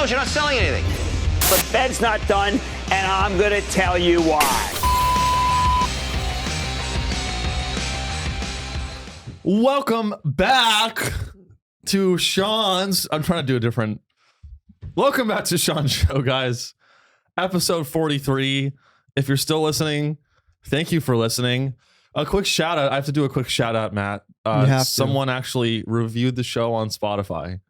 don't. You're not selling anything. The Fed's not done, and I'm going to tell you why. Welcome back to Sean's. I'm trying to do a different. Welcome back to Sean's show, guys. Episode 43. If you're still listening, thank you for listening. A quick shout out. I have to do a quick shout out, Matt. Someone actually reviewed the show on Spotify.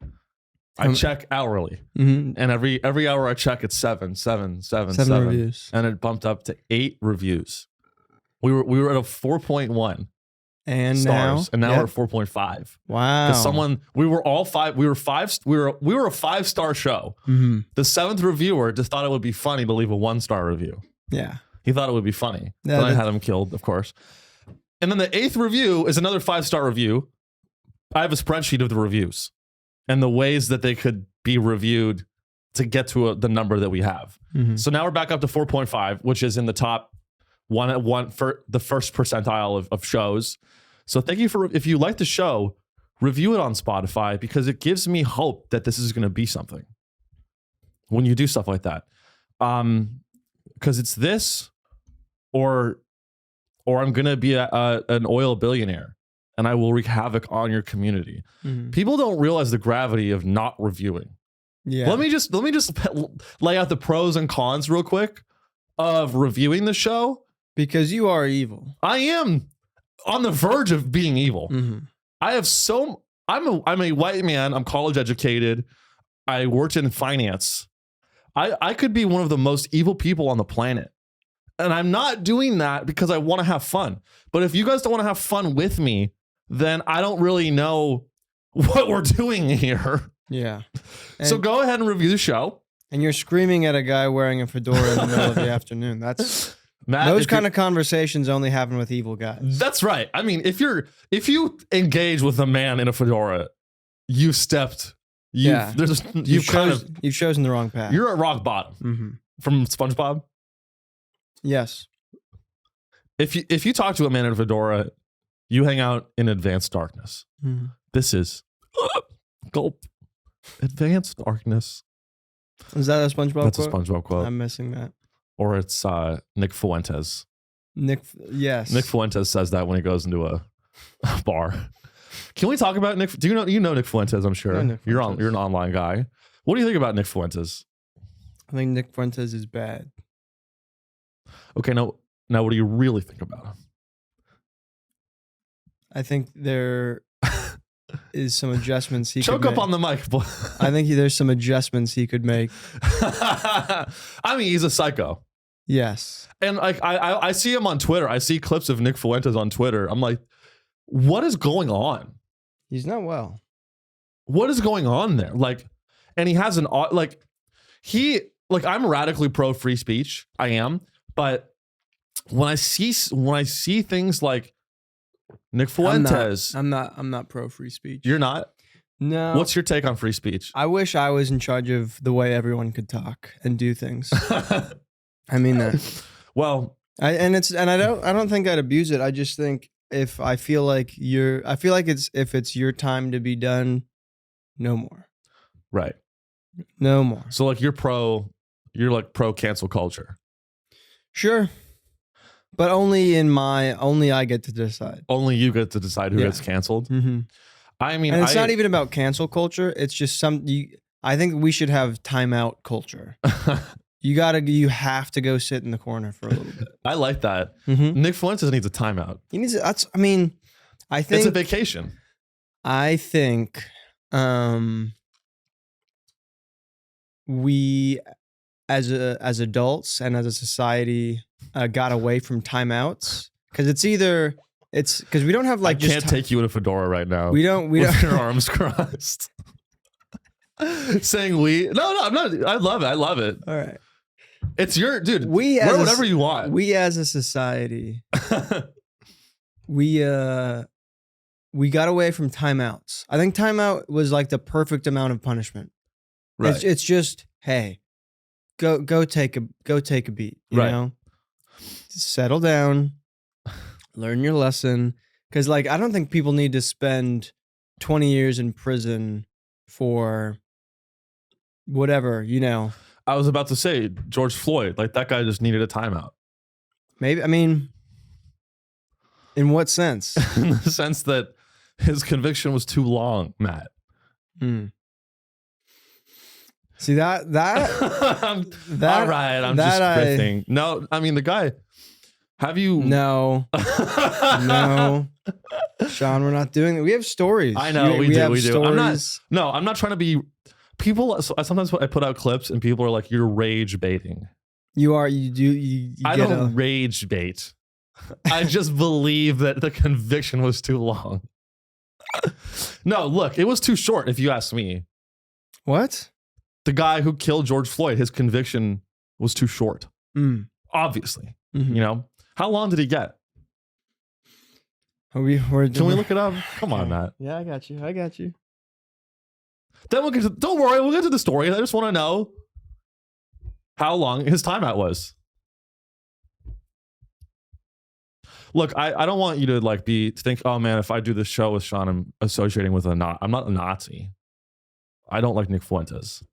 I check hourly, and every hour I check, it's seven reviews, and it bumped up to 8 reviews. We were at a 4.1 and stars, and now we're at 4.5. Wow! Because we were all 5. We were a 5-star show. Mm-hmm. The 7th reviewer just thought it would be funny to leave a 1-star review. Yeah, he thought it would be funny. Yeah, then I had him killed, of course. And then the 8th review is another 5-star review. I have a spreadsheet of the reviews and the ways that they could be reviewed to get to the number that we have. Mm-hmm. So now we're back up to 4.5, which is in the top one for the first percentile of shows. So thank you for, if you like the show, review it on Spotify, because it gives me hope that this is going to be something when you do stuff like that. Because it's this or I'm going to be an oil billionaire, and I will wreak havoc on your community. Mm-hmm. People don't realize the gravity of not reviewing. Yeah. Let me just lay out the pros and cons real quick of reviewing the show. Because you are evil. I am on the verge of being evil. Mm-hmm. I'm a white man. I'm college educated. I worked in finance. I could be one of the most evil people on the planet. And I'm not doing that because I want to have fun. But if you guys don't want to have fun with me, then I don't really know what we're doing here. Yeah. So go ahead and review the show. And you're screaming at a guy wearing a fedora in the middle of the afternoon. That's Matt, those kind of conversations only happen with evil guys. That's right. I mean, if you engage with a man in a fedora, you've stepped. You've chosen the wrong path. You're at rock bottom. Mm-hmm. From SpongeBob. Yes. If you talk to a man in a fedora, you hang out in advanced darkness. Mm-hmm. This is gulp. Advanced darkness. Is that a SpongeBob That's quote? a SpongeBob quote. I'm missing that. Or it's Nick Fuentes. Yes. Nick Fuentes says that when he goes into a bar. Can we talk about Nick? Do you know Nick Fuentes? I'm sure you're an online guy. What do you think about Nick Fuentes? I think Nick Fuentes is bad. Okay, now what do you really think about him? I think there is some adjustments he choke could up make. On the mic, boy. I think there's some adjustments he could make. I mean, he's a psycho. Yes. And like I see him on Twitter. I see clips of Nick Fuentes on Twitter. I'm like, what is going on? He's not well. What is going on there? Like, and he has I'm radically pro free speech. I am. But when I see things like Nick Fuentes, I'm not pro free speech. You're not? No. What's your take on free speech? I wish I was in charge of the way everyone could talk and do things. I mean that. Well, I don't think I'd abuse it. I just think if it's your time to be done, no more. Right. No more. So like you're pro cancel culture. Sure. But only I get to decide. Only you get to decide who gets canceled. Mm-hmm. I mean, and it's not even about cancel culture. It's just I think we should have timeout culture. You have to go sit in the corner for a little bit. I like that. Mm-hmm. Nick Fuentes needs a timeout. He needs. I think it's a vacation. I think we as adults and as a society got away from timeouts because it's because we don't have like. I can't take you in a fedora right now. We don't. With your arms crossed. Saying we. No, I'm not. I love it. All right. It's your dude. Wear whatever you want. We as a society, we got away from timeouts. I think timeout was like the perfect amount of punishment. Right. It's just, hey, go take a beat. You know, settle down, learn your lesson. Because like I don't think people need to spend 20 years in prison for whatever, you know. I was about to say George Floyd. Like that guy just needed a timeout. Maybe, I mean, in what sense? In the sense that his conviction was too long, Matt. See that all right, I'm just riffing. No, I mean the guy. Have you? No, no, Sean, we're not doing it. We have stories. I know we do. Stories. I'm not trying to be. People. Sometimes I put out clips and people are like, "You're rage baiting." You are. You do. You I don't rage bait. I just believe that the conviction was too long. No, look, it was too short. If you ask me, what? The guy who killed George Floyd, his conviction was too short. Obviously, you know. How long did he get? Can we look it up? Come on, Matt. Yeah, I got you. Then we'll get to, don't worry, we'll get to the story. I just want to know how long his timeout was. Look, I don't want you to like think, oh man, if I do this show with Sean, I'm associating with I'm not a Nazi. I don't like Nick Fuentes.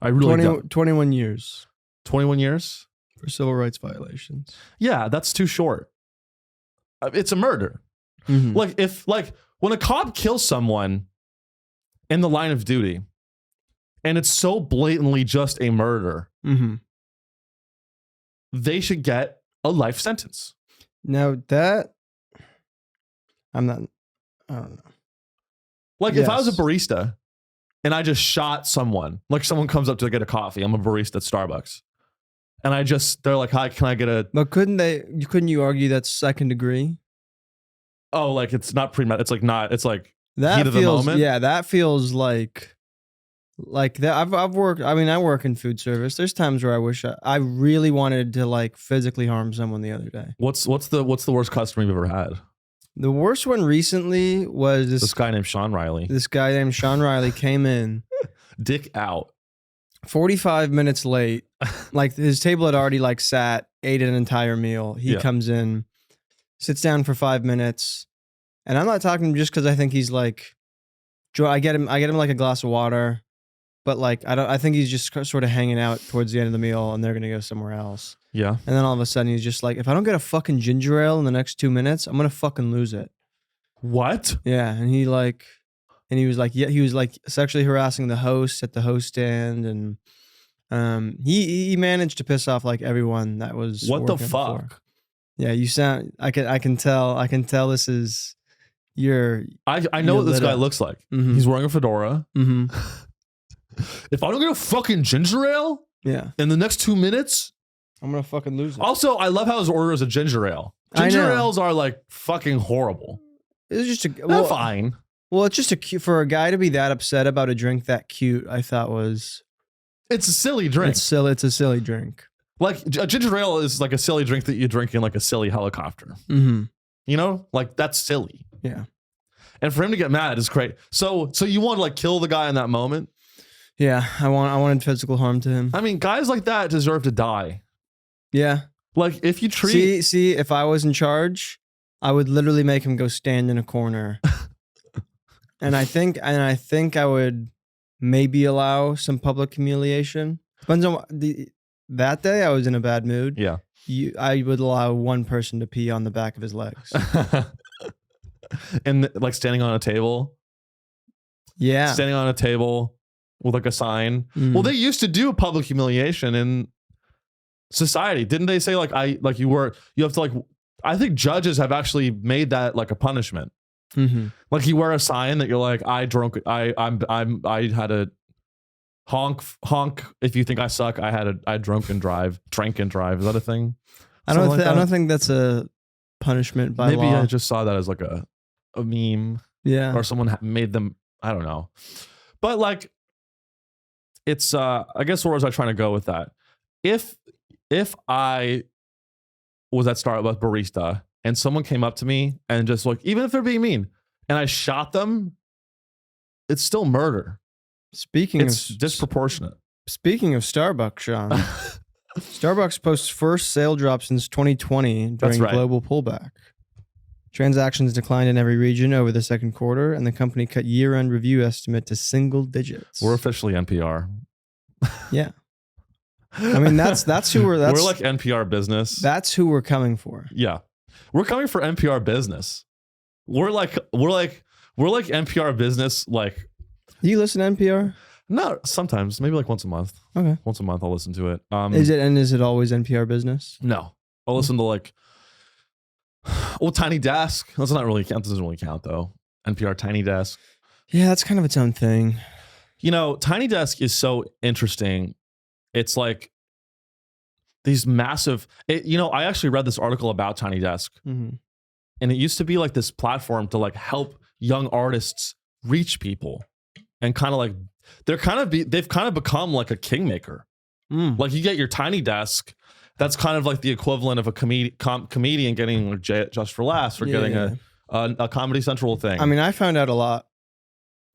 I really don't. 21 years. 21 years? For civil rights violations. Yeah, that's too short. It's a murder. Like when a cop kills someone in the line of duty and it's so blatantly just a murder, they should get a life sentence. Now that I don't know. Like if I was a barista and I just shot someone, like someone comes up to get a coffee, I'm a barista at Starbucks. And they're like, hi, can I get a... But couldn't you argue that's second degree? Oh, like it's not premeditated. It's like not, it's like that heat of the moment. Yeah, that feels like that. I've worked, I mean, I work in food service. There's times where I wish I really wanted to like physically harm someone the other day. What's the worst customer you've ever had? The worst one recently was this guy named Sean Riley. This guy named Sean Riley came in. Dick out. 45 minutes late. Like his table had already like sat, ate an entire meal. He comes in, sits down for 5 minutes. And I'm not talking just because I think he's like, I get him like a glass of water, but like, I think he's just sort of hanging out towards the end of the meal and they're going to go somewhere else. Yeah. And then all of a sudden he's just like, if I don't get a fucking ginger ale in the next 2 minutes, I'm going to fucking lose it. What? Yeah. And he was like sexually harassing the host at the host stand. And he managed to piss off like everyone that was. What the fuck? Before. Yeah. You sound, I can tell this is I know what this guy looks like. He's wearing a fedora. If I don't get a fucking ginger ale in the next 2 minutes, I'm going to fucking lose it. Also, I love how his order is a ginger ale. Ginger ales are like fucking horrible. It's just they're fine. Well, it's just for a guy to be that upset about a drink that cute, I thought it's a silly drink. It's silly. It's a silly drink. Like a ginger ale is like a silly drink that you drink in like a silly helicopter. You know, like that's silly. Yeah. And for him to get mad is great. So you want to like kill the guy in that moment? Yeah, I wanted physical harm to him. I mean, guys like that deserve to die. I Like if you treat see, if I was in charge, I would literally make him go stand in a corner. and I think I would maybe allow some public humiliation. Depends on that day I was in a bad mood. Yeah. I would allow one person to pee on the back of his legs. And like standing on a table. Yeah. Standing on a table with like a sign. Well, they used to do public humiliation in society. Didn't they say like you have to like, I think judges have actually made that like a punishment. Like you wear a sign that you're like, I had a honk. If you think I suck, I drank and drive. Is that a thing? I don't think that's a punishment by law. Maybe I just saw that as like a meme. Yeah. Or someone made them. I don't know. But like, it's I guess where was I trying to go with that? If I was at Starbucks barista and someone came up to me and just like, even if they're being mean, and I shot them, it's still murder. It's disproportionate. Speaking of Starbucks, Sean, Starbucks posts first sale drop since 2020 during global pullback. Transactions declined in every region over the second quarter, and the company cut year-end review estimate to single digits. We're officially NPR. Yeah. I mean, that's who we're like NPR business. That's who we're coming for. Yeah. We're coming for NPR business. We're like NPR business. Like, do you listen to NPR? No, sometimes, maybe like once a month. Okay. Once a month I'll listen to it. Is it always NPR business? No. I'll listen to like Tiny Desk. That doesn't really count though. NPR Tiny Desk. Yeah, that's kind of its own thing. You know, Tiny Desk is so interesting. It's like these massive, I actually read this article about Tiny Desk, and it used to be like this platform to like help young artists reach people, and kind of like they've kind of become like a kingmaker. Like you get your Tiny Desk, that's kind of like the equivalent of a comedian getting like Just for Laughs or getting a Comedy Central thing. I mean, I found out a lot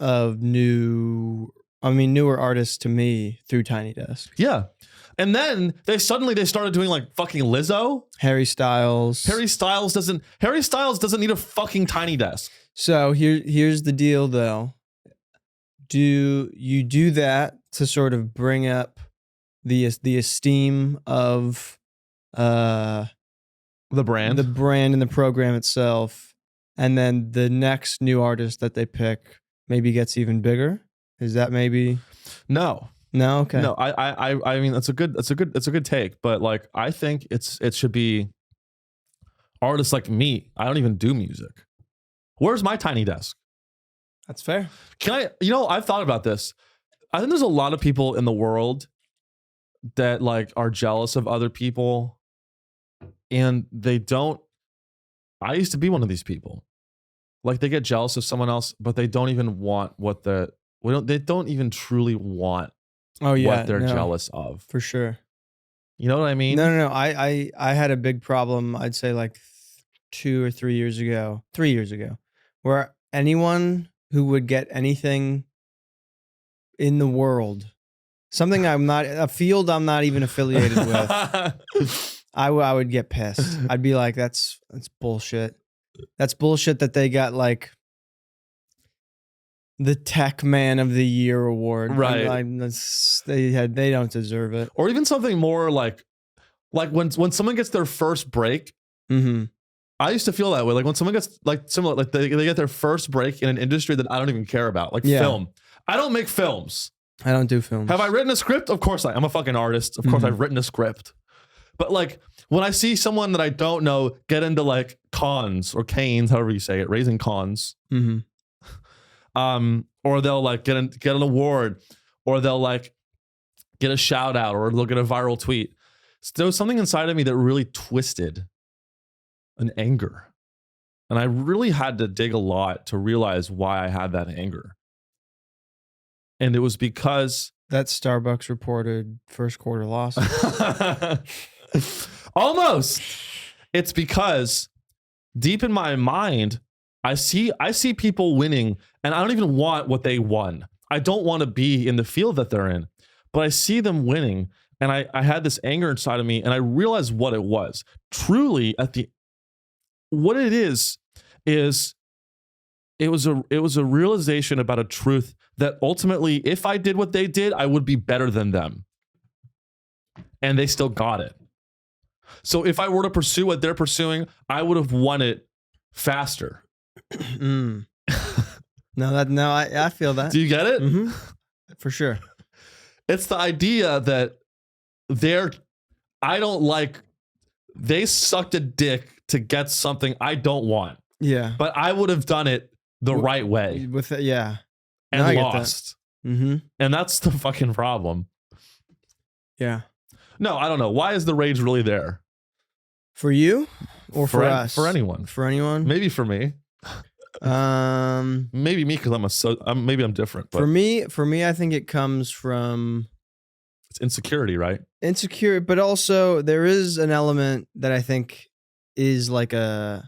of newer artists to me through Tiny Desk. Yeah. And then they started doing like fucking Lizzo. Harry Styles doesn't need a fucking Tiny Desk. So here's the deal though. Do you do that to sort of bring up the esteem of the brand and the program itself, and then the next new artist that they pick maybe gets even bigger? Is that maybe? No, okay. No, I mean it's a good take, but like I think it should be artists like me. I don't even do music. Where's my Tiny Desk? That's fair. I've thought about this. I think there's a lot of people in the world that like are jealous of other people, and they don't. I used to be one of these people. Like they get jealous of someone else, but they don't even want they don't even truly want what they're jealous of. For sure. You know what I mean? No. I had a big problem, I'd say like 2 or 3 years ago, where anyone who would get anything in the world, a field I'm not even affiliated with, I would get pissed. I'd be like, that's bullshit. That's bullshit that they got like the Tech Man of the Year award. Right. They don't deserve it. Or even something more like when someone gets their first break. I used to feel that way. Like when someone gets like similar, like they get their first break in an industry that I don't even care about, like film. I don't make films. I don't do films. Have I written a script? Of course I'm a fucking artist. Of course I've written a script. But like when I see someone that I don't know get into like cons or canes, however you say it, raising cons, or they'll like get an award, or they'll like get a shout out, or they'll get a viral tweet. So there was something inside of me that really twisted an anger. And I really had to dig a lot to realize why I had that anger. And it was because that Starbucks reported first quarter loss. Almost. It's because deep in my mind, I see people winning, and I don't even want what they won. I don't want to be in the field that they're in, but I see them winning, and I had this anger inside of me, and I realized what it was. Truly, what it is it was a realization about a truth that ultimately, if I did what they did, I would be better than them. And they still got it. So if I were to pursue what they're pursuing, I would have won it faster. No, I feel that. Do you get it? For sure. It's the idea that they sucked a dick to get something I don't want. Yeah. But I would have done it the right way. With it, yeah. And lost. And that's the fucking problem. Yeah. No, I don't know. Why is the rage really there? For you or for us? For anyone. For anyone? Maybe for me. Maybe me because maybe I'm different. But for me, I think it comes from it's insecurity, right? Insecure, but also there is an element that I think is like I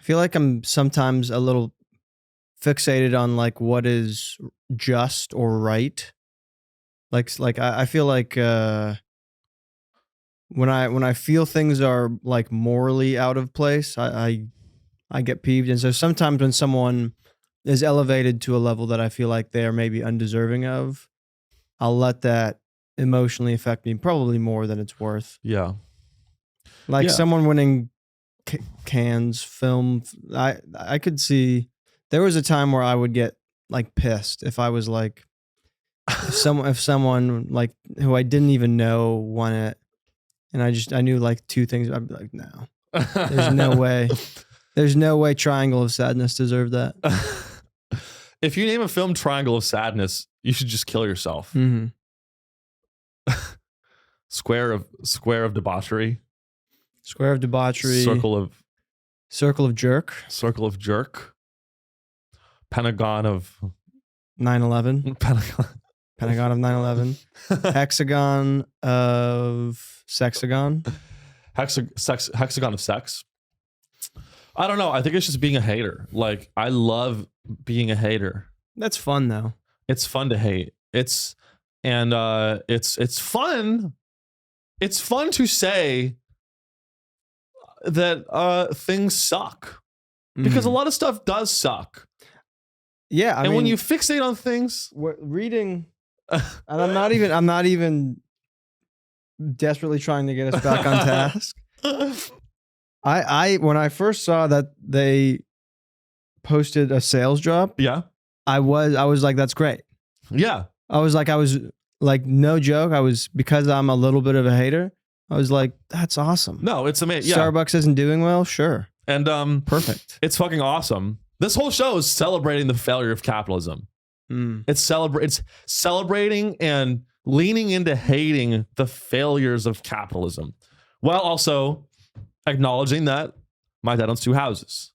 feel like I'm sometimes a little fixated on like what is just or right. Like I feel like when I feel things are like morally out of place, I get peeved. And so sometimes when someone is elevated to a level that I feel like they are maybe undeserving of, I'll let that emotionally affect me probably more than it's worth. Yeah. Like Yeah. someone winning Cannes film, I could see. There was a time where I would get like pissed if I was like, if someone like who I didn't even know won it, and I knew like two things, I'd be like, no, there's no way. There's no way Triangle of Sadness deserved that. If you name a film Triangle of Sadness, you should just kill yourself. Mm-hmm. Square of Debauchery. Square of Debauchery. Circle of Jerk. Circle of Jerk. Pentagon of 9/11. Pentagon of 9/11. Hexagon of Sexagon. Hexagon of Sex. I don't know. I think it's just being a hater. Like, I love being a hater. That's fun though. It's fun to hate. It's fun. It's fun to say that things suck, because a lot of stuff does suck. Yeah, I mean, when you fixate on things, reading, and I'm not even desperately trying to get us back on task. I when I first saw that they posted a sales drop, yeah, I was like, that's great. Yeah, I was like, no joke. Because I'm a little bit of a hater, I was like, that's awesome. No, it's amazing. Yeah. Starbucks isn't doing well, sure. And perfect. It's fucking awesome. This whole show is celebrating the failure of capitalism. It's celebrating and leaning into hating the failures of capitalism, while also acknowledging that my dad owns 2 houses.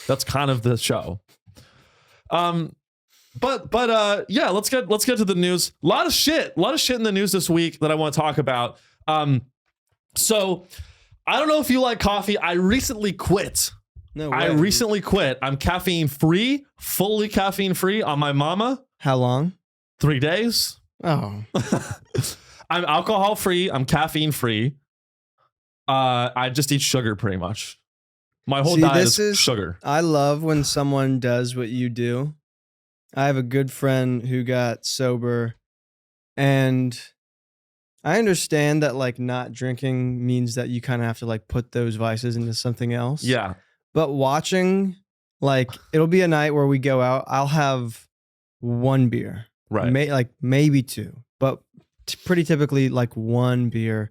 That's kind of the show. But yeah, let's get to the news. A lot of shit in the news this week that I want to talk about. So I don't know if you like coffee. I recently quit. No way. I recently quit. I'm caffeine free, fully caffeine free on my mama. How long? 3 days. Oh. I'm alcohol free. I'm caffeine free. I just eat sugar pretty much. My whole diet is sugar. I love when someone does what you do. I have a good friend who got sober, and I understand that like not drinking means that you kind of have to like put those vices into something else. Yeah. But watching, like, it'll be a night where we go out. I'll have 1 beer, right? Maybe 2, but pretty typically like 1 beer.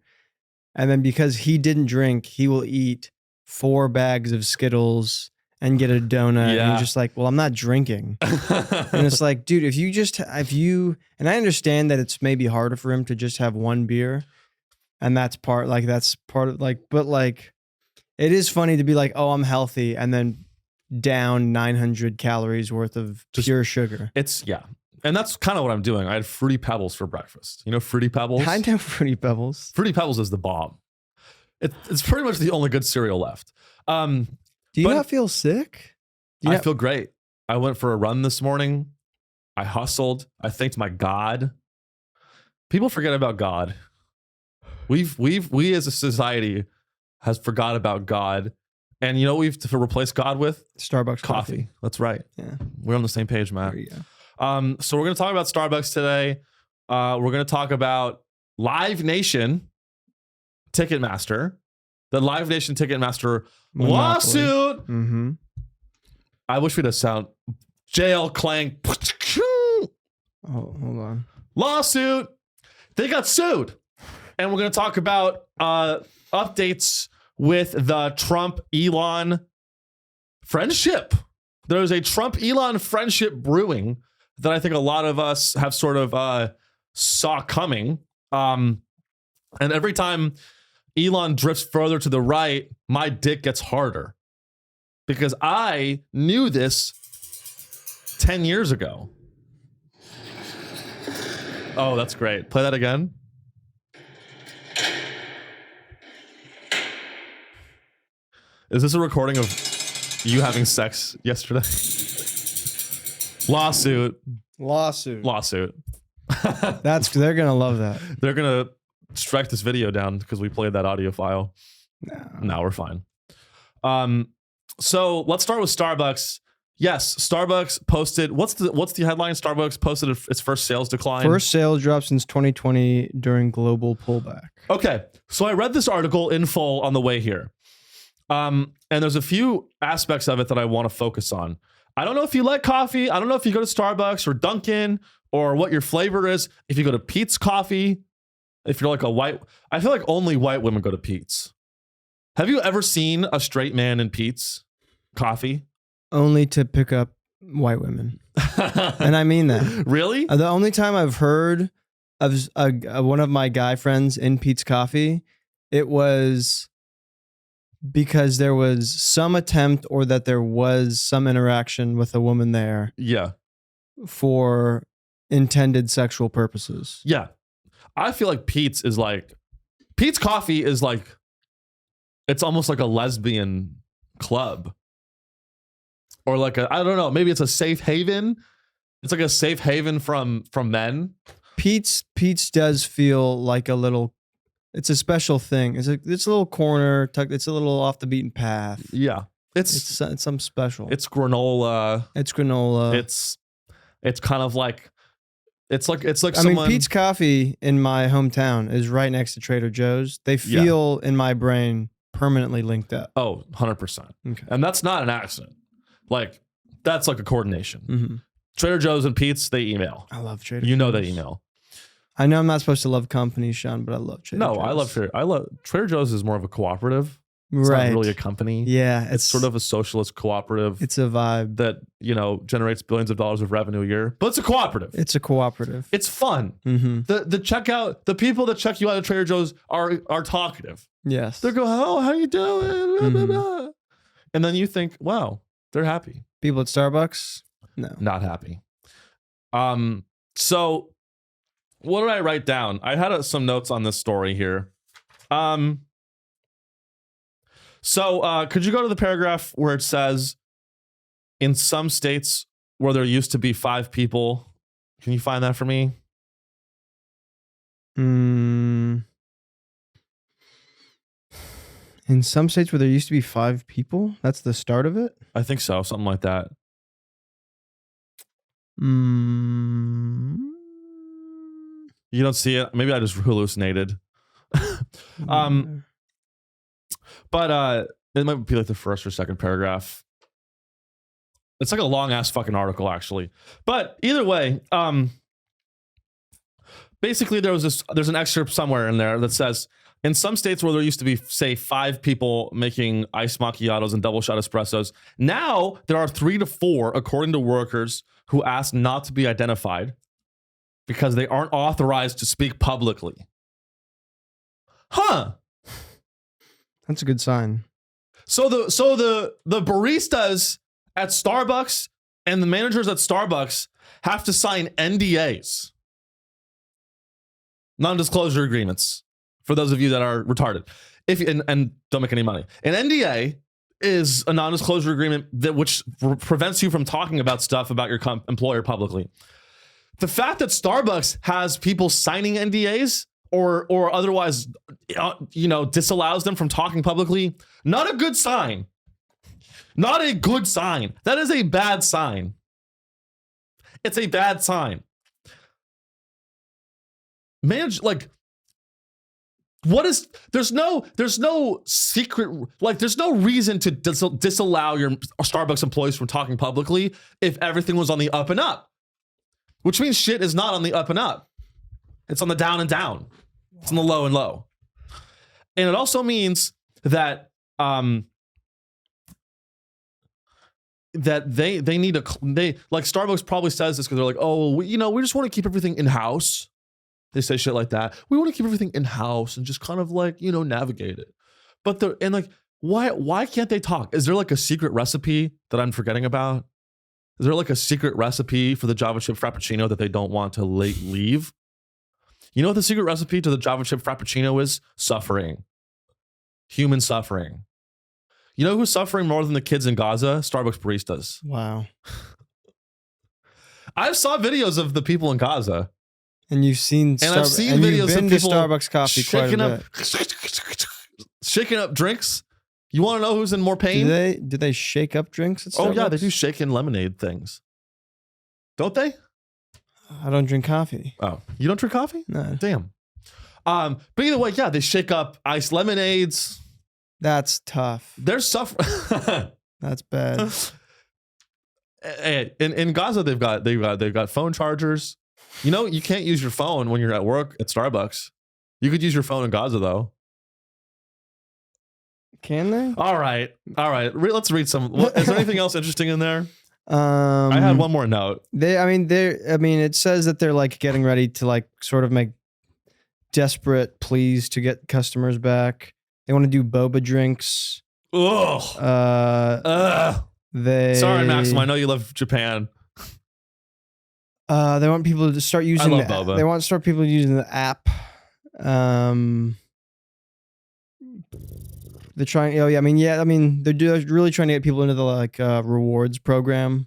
And then because he didn't drink, he will eat 4 bags of Skittles and get a donut. Yeah. And you're just like, well, I'm not drinking. And it's like, dude, and I understand that it's maybe harder for him to just have 1 beer. And that's part of like, but like, it is funny to be like, oh, I'm healthy. And then down 900 calories worth of pure sugar. Yeah. And that's kind of what I'm doing. I had Fruity Pebbles for breakfast. You know Fruity Pebbles? I know Fruity Pebbles. Fruity Pebbles is the bomb. It's pretty much the only good cereal left. Do you not feel sick? I feel great. I went for a run this morning. I hustled. I thanked my God. People forget about God. We as a society has forgot about God. And you know what we've to replace God with? Starbucks coffee. That's right. Yeah. We're on the same page, Matt. There you go. So we're going to talk about Starbucks today. We're going to talk about Live Nation Ticketmaster, the Live Nation Ticketmaster lawsuit. Mm-hmm. I wish we'd have sound jail clang. Oh, hold on. Lawsuit. They got sued. And we're going to talk about updates with the Trump-Elon friendship. There's a Trump-Elon friendship brewing that I think a lot of us have sort of saw coming. And every time Elon drifts further to the right, my dick gets harder. Because I knew this 10 years ago. Oh, that's great. Play that again. Is this a recording of you having sex yesterday? Lawsuit. They're gonna love that. They're gonna strike this video down because we played that audio file. No, we're fine. So let's start with Starbucks. Yes, Starbucks posted. What's the headline? Starbucks posted its first sales decline. First sales drop since 2020 during global pullback. Okay, so I read this article in full on the way here, and there's a few aspects of it that I want to focus on. I don't know if you like coffee. I don't know if you go to Starbucks or Dunkin' or what your flavor is. If you go to Pete's Coffee, if you're like a white, I feel like only white women go to Pete's. Have you ever seen a straight man in Pete's Coffee? Only to pick up white women. And I mean that. Really? The only time I've heard of one of my guy friends in Pete's Coffee, it was because there was some attempt or that there was some interaction with a woman there. Yeah. For intended sexual purposes. Yeah. I feel like Pete's Coffee is like, it's almost like a lesbian club. Or like I don't know, maybe it's a safe haven. It's like a safe haven from men. Pete's does feel like it's a special thing. It's a little corner, it's a little off the beaten path. Yeah. It's something special. It's granola. It's kind of like it's like I mean, Pete's Coffee in my hometown is right next to Trader Joe's. They feel in my brain permanently linked up. Oh, 100%. Okay. And that's not an accident. Like, that's like a coordination. Mm-hmm. Trader Joe's and Pete's, they email. I love Trader Joe's. You know they email. I know I'm not supposed to love companies, Sean, but I love Trader Joe's. No, I love Trader Joe's is more of a cooperative. It's right. not really a company. Yeah. It's sort of a socialist cooperative. It's a vibe. That, generates billions of dollars of revenue a year. But it's a cooperative. It's a cooperative. It's fun. Mm-hmm. The people that check you out at Trader Joe's are talkative. Yes. They go, oh, how you doing? Mm-hmm. And then you think, wow, they're happy. People at Starbucks? No. Not happy. So what did I write down? I had some notes on this story here. So could you go to the paragraph where it says, in some states where there used to be 5 people, can you find that for me? In some states where there used to be 5 people? That's the start of it? I think so. Something like that. You don't see it? Maybe I just hallucinated. But it might be like the first or second paragraph. It's like a long ass fucking article, actually. But either way, basically there's an excerpt somewhere in there that says, in some states where there used to be, say, 5 people making iced macchiatos and double shot espressos, now there are 3 to 4, according to workers who asked not to be identified because they aren't authorized to speak publicly. Huh. That's a good sign. So the baristas at Starbucks and the managers at Starbucks have to sign NDAs, non-disclosure agreements, for those of you that are retarded, and don't make any money. An NDA is a non-disclosure agreement which prevents you from talking about stuff about your employer publicly. The fact that Starbucks has people signing NDAs or otherwise, disallows them from talking publicly, not a good sign. Not a good sign. That is a bad sign. It's a bad sign. There's no secret, there's no reason to disallow your Starbucks employees from talking publicly if everything was on the up and up, which means shit is not on the up and up. It's on the down and down. It's on the low and low. And it also means that, that they need Starbucks probably says this because they're like, oh, we just want to keep everything in house. They say shit like that. We want to keep everything in house and just kind of navigate it. But why can't they talk? Is there a secret recipe that I'm forgetting about? Is there a secret recipe for the Java chip Frappuccino that they don't want to leave? You know what the secret recipe to the Java chip Frappuccino is? Suffering. Human suffering. You know who's suffering more than the kids in Gaza? Starbucks baristas. Wow. I saw videos of the people in Gaza. And you've seen I've seen videos you've been of to people Starbucks coffee quite a bit. shaking up drinks, You want to know who's in more pain? Do they shake up drinks at Starbucks? Oh yeah, they do shaken lemonade things. Don't they? I don't drink coffee. Oh, you don't drink coffee? No. Damn. But either way, yeah, they shake up iced lemonades. That's tough. There's stuff. That's bad. In Gaza, they've got phone chargers. You know, you can't use your phone when you're at work at Starbucks. You could use your phone in Gaza though. Can they? All right. Let's read some. Is there anything else interesting in there? I had one more note. It says that they're like getting ready to like sort of make desperate pleas to get customers back. They want to do boba drinks. Ugh. Sorry, Maxim. I know you love Japan. They want people to start using. I love boba. They want to start people using the app. They're trying. They're really trying to get people into the like rewards program.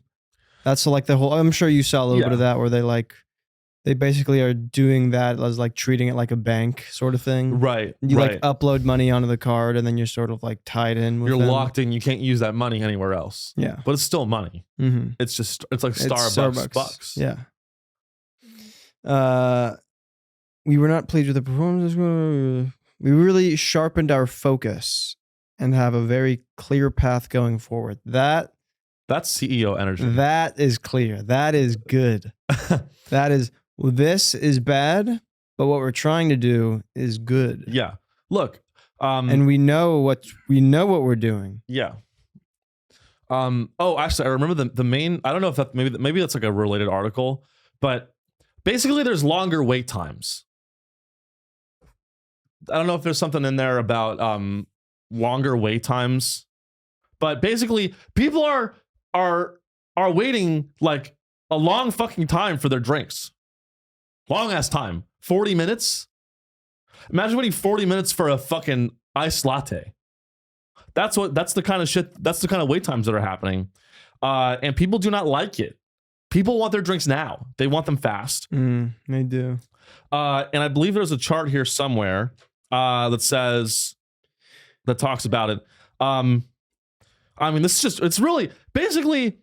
That's like the whole. I'm sure you saw a little bit of that where they basically are doing that as like treating it like a bank sort of thing. Right. You like upload money onto the card and then you're sort of like tied in with You're them. locked in. You can't use that money anywhere else. Yeah. But it's still money. Mm-hmm. It's like Starbucks bucks. Yeah. We were not pleased with the performance. We really sharpened our focus and have a very clear path going forward. That's CEO energy. That is clear. That is good. This is bad, but what we're trying to do is good. Yeah. Look, and we know what we're doing. Yeah. Actually, I remember the main. I don't know if that maybe that's like a related article, but basically, there's longer wait times. I don't know if there's something in there about longer wait times, but basically, people are waiting like a long fucking time for their drinks. Long ass time. 40 minutes? Imagine waiting 40 minutes for a fucking iced latte. That's the kind of shit, that's the kind of wait times that are happening. And people do not like it. People want their drinks now. They want them fast. They do. And I believe there's a chart here somewhere that talks about it. This is just, it's really basically,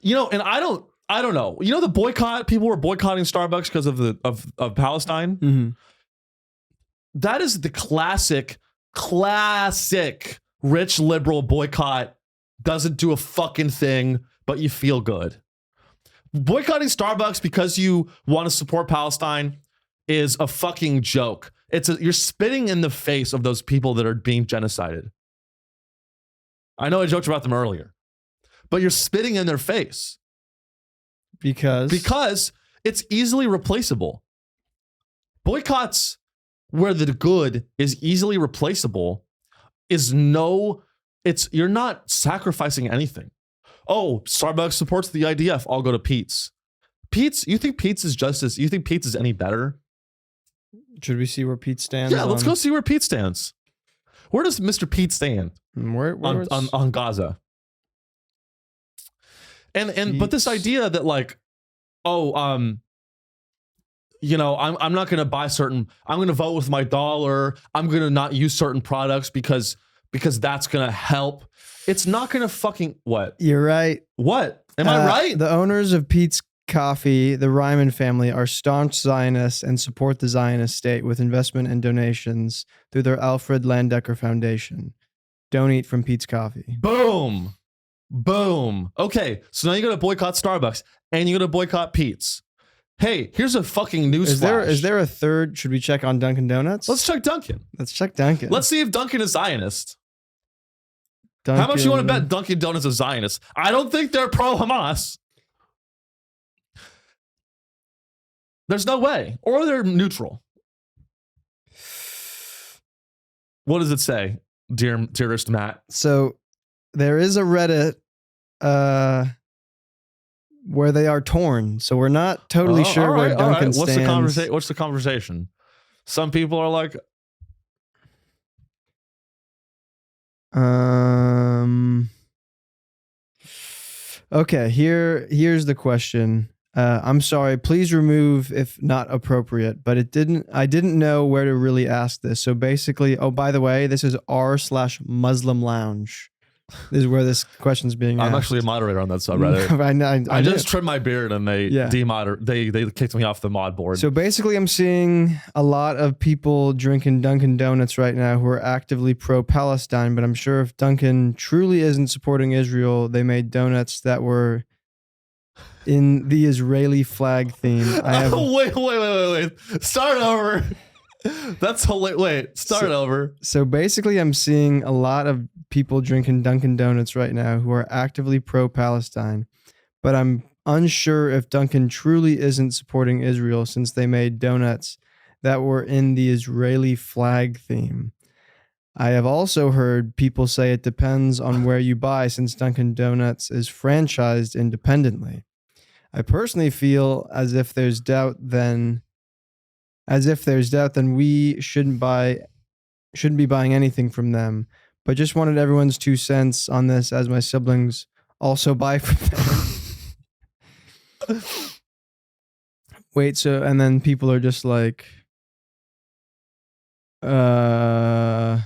and I don't know. The boycott, people were boycotting Starbucks because of Palestine. Mm-hmm. That is the classic rich liberal boycott. Doesn't do a fucking thing, but you feel good. Boycotting Starbucks because you want to support Palestine is a fucking joke. You're spitting in the face of those people that are being genocided. I know I joked about them earlier, but you're spitting in their face. Because it's easily replaceable. Boycotts where the good is easily replaceable you're not sacrificing anything. Oh, Starbucks supports the IDF. I'll go to Pete's. Pete's, you think Pete's is any better? Should we see where Pete stands? Yeah, let's go see where Pete stands. Where does Mr. Pete stand? On Gaza? But this idea that like, I'm not going to buy I'm going to vote with my dollar. I'm going to not use certain products because that's going to help. It's not going to fucking what? You're right. What? Am I right? The owners of Pete's Coffee, the Ryman family, are staunch Zionists and support the Zionist state with investment and donations through their Alfred Landecker Foundation. Don't eat from Pete's Coffee. Boom. Okay, so now you're going to boycott Starbucks and you're going to boycott Pete's. Hey, here's a fucking news flash. Is there a third? Should we check on Dunkin' Donuts? Let's check Dunkin'. Let's check Dunkin'. Let's see if Dunkin' is Zionist. How much you want to bet Dunkin' Donuts is Zionist? I don't think they're pro-Hamas. There's no way. Or they're neutral. What does it say, dearest Matt? So there is a Reddit where they are torn. So we're not totally sure where Dunkin' stands. What's the conversation? Some people are like... Okay, here's the question. I'm sorry. Please remove if not appropriate. But I didn't know where to really ask this. So basically, oh, by the way, this is r/Muslim Lounge. This is where this question's being asked. I'm actually a moderator on that subreddit. I just trimmed my beard and they they kicked me off the mod board. So basically, I'm seeing a lot of people drinking Dunkin' Donuts right now who are actively pro-Palestine. But I'm sure if Dunkin' truly isn't supporting Israel, they made donuts that were in the Israeli flag theme. Wait. Start over. That's hilarious. Wait, start over. So basically, I'm seeing a lot of people drinking Dunkin' Donuts right now who are actively pro-Palestine, but I'm unsure if Dunkin' truly isn't supporting Israel since they made donuts that were in the Israeli flag theme. I have also heard people say it depends on where you buy since Dunkin' Donuts is franchised independently. I personally feel as if there's doubt, then we shouldn't be buying anything from them. But just wanted everyone's 2 cents on this, as my siblings also buy from them. Wait, so and then people are just like, I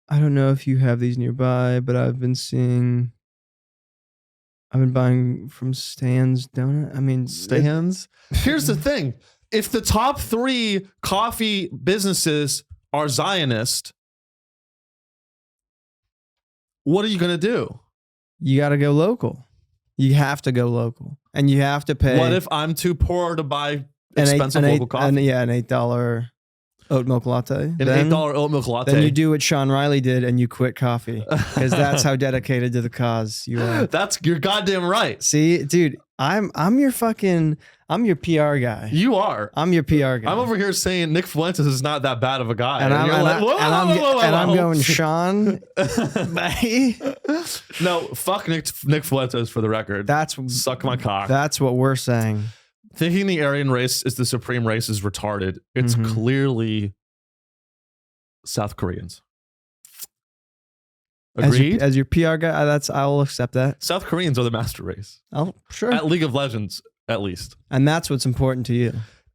don't know if you have these nearby, but I've been buying from Stan's Donut. I mean, Stan's? Here's the thing. If the top 3 coffee businesses are Zionist, what are you going to do? You got to go local. You have to go local. And you have to pay. What if I'm too poor to buy expensive local coffee? An $8 oat milk latte. An $8 oat milk latte. Then you do what Sean Riley did and you quit coffee. Because that's how dedicated to the cause you are. You're goddamn right. See, dude, I'm your PR guy. You are. I'm your PR guy. I'm over here saying Nick Fuentes is not that bad of a guy. And I'm going, Sean. No, fuck Nick Fuentes for the record. Suck my cock. That's what we're saying. Thinking the Aryan race is the supreme race is retarded. It's clearly South Koreans. Agreed? As your PR guy, I'll accept that. South Koreans are the master race. Oh, sure. At League of Legends, at least. And that's what's important to you.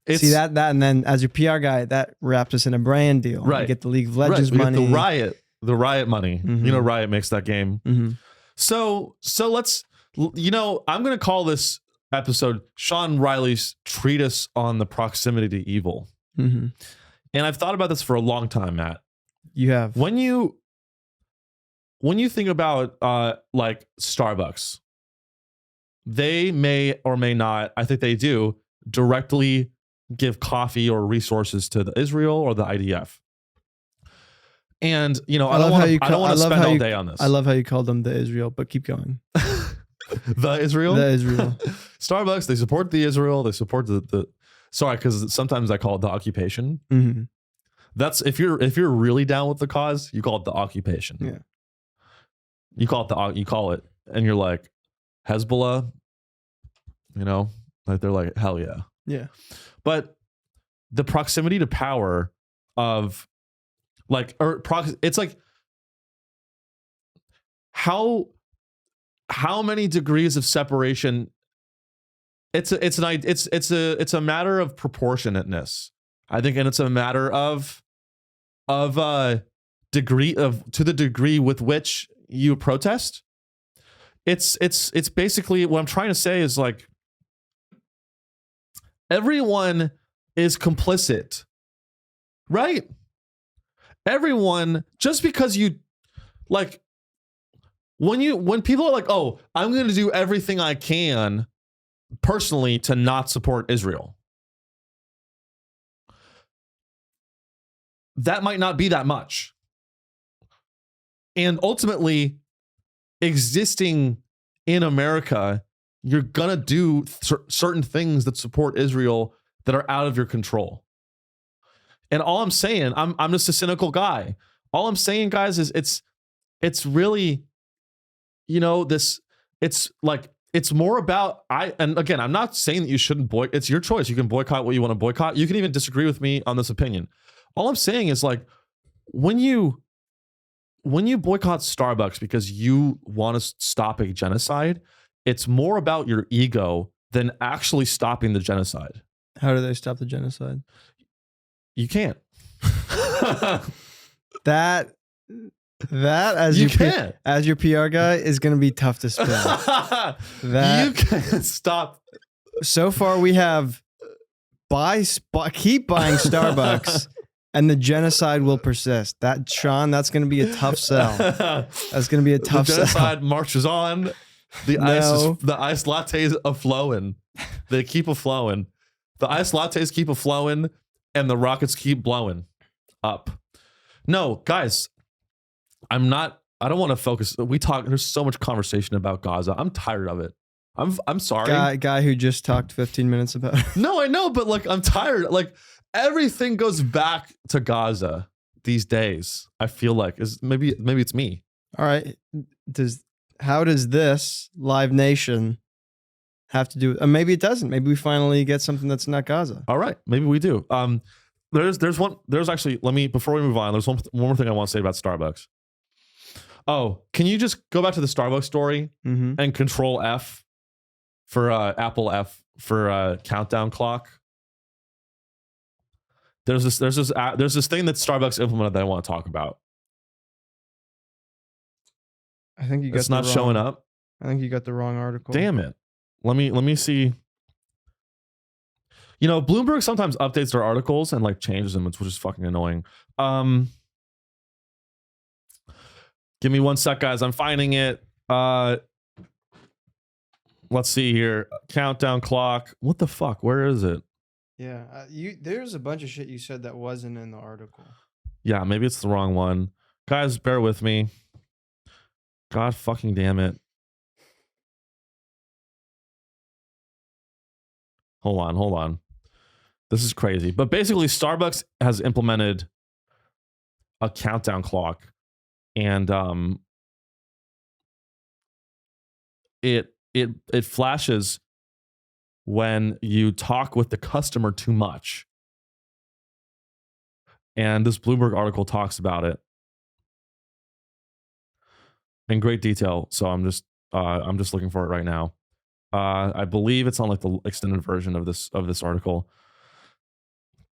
See that, and then as your PR guy, that wraps us in a brand deal. Right. You get the League of Legends money. Get the Riot money. You know, Riot makes that game. So let's, I'm going to call this episode Sean Riley's Treatise on the Proximity to Evil. And I've thought about this for a long time, Matt. You have. When you think about like Starbucks, they may or may not, I think they do, directly give coffee or resources to the Israel or the IDF. And, I don't want to spend all day on this. I love how you called them the Israel, but keep going. The Israel? The Israel. Starbucks, they support the Israel. They support sorry, because sometimes I call it the occupation. That's if you're really down with the cause, you call it the occupation. Yeah. You call it, and you're like, Hezbollah, like they're like, hell yeah. Yeah. But the proximity to power of it's like how many degrees of separation. It's a matter of proportionateness, I think, and it's a matter of degree to the degree with which you protest. It's basically what I'm trying to say is like everyone is complicit, right? Everyone, just because you like when people are like, oh, I'm going to do everything I can personally to not support Israel. That might not be that much. And ultimately, existing in America, you're going to do certain things that support Israel that are out of your control. And all I'm saying, I'm just a cynical guy. All I'm saying, guys, is it's really, it's like, it's more about, and again, I'm not saying that you shouldn't boycott. It's your choice. You can boycott what you want to boycott. You can even disagree with me on this opinion. All I'm saying is like, when you boycott Starbucks because you want to stop a genocide, it's more about your ego than actually stopping the genocide. How do they stop the genocide? You can't. That as You your can't. as your PR guy is going to be tough to spin. You can't stop. So far, we have keep buying Starbucks, and the genocide will persist. Sean, that's going to be a tough sell. That's going to be a tough The sell. genocide marches on. The iced lattes are flowing. They keep a flowing. The iced lattes keep a flowing, and the rockets keep blowing up. No, guys, I don't want to focus. There's so much conversation about Gaza. I'm tired of it. I'm sorry. Guy who just talked 15 minutes about it. No, I know, but like I'm tired. Like everything goes back to Gaza these days. I feel like maybe it's me. All right. How does this Live Nation have to do? Maybe it doesn't. Maybe we finally get something that's not Gaza. All right, maybe we do. There's actually, before we move on, there's one more thing I want to say about Starbucks. Oh, can you just go back to the Starbucks story and Control F for Apple F for countdown clock? There's this thing that Starbucks implemented that I want to talk about. I think you got it's not showing up. I think you got the wrong article. Damn it. Let me see. You know, Bloomberg sometimes updates their articles and like changes them, which is fucking annoying. Give me 1 sec, guys. I'm finding it. Let's see here. Countdown clock. What the fuck? Where is it? Yeah, there's a bunch of shit you said that wasn't in the article. Yeah, maybe it's the wrong one. Guys, bear with me. God fucking damn it. Hold on. This is crazy. But basically, Starbucks has implemented a countdown clock, and it flashes when you talk with the customer too much. And this Bloomberg article talks about it in great detail. So I'm just looking for it right now. I believe it's on like the extended version of this article.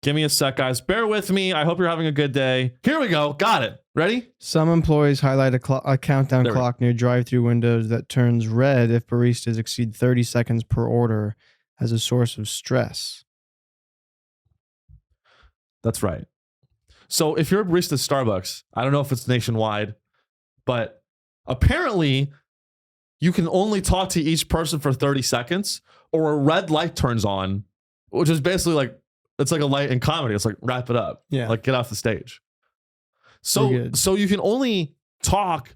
Give me a sec, guys. Bear with me. I hope you're having a good day. Here we go. Got it. Ready? Some employees highlight a countdown clock near drive-through windows that turns red if baristas exceed 30 seconds per order as a source of stress. That's right. So if you're a barista at Starbucks, I don't know if it's nationwide, but apparently you can only talk to each person for 30 seconds or a red light turns on, which is basically like, it's like a light in comedy. It's like, wrap it up. Yeah. Like, get off the stage. So you can only talk.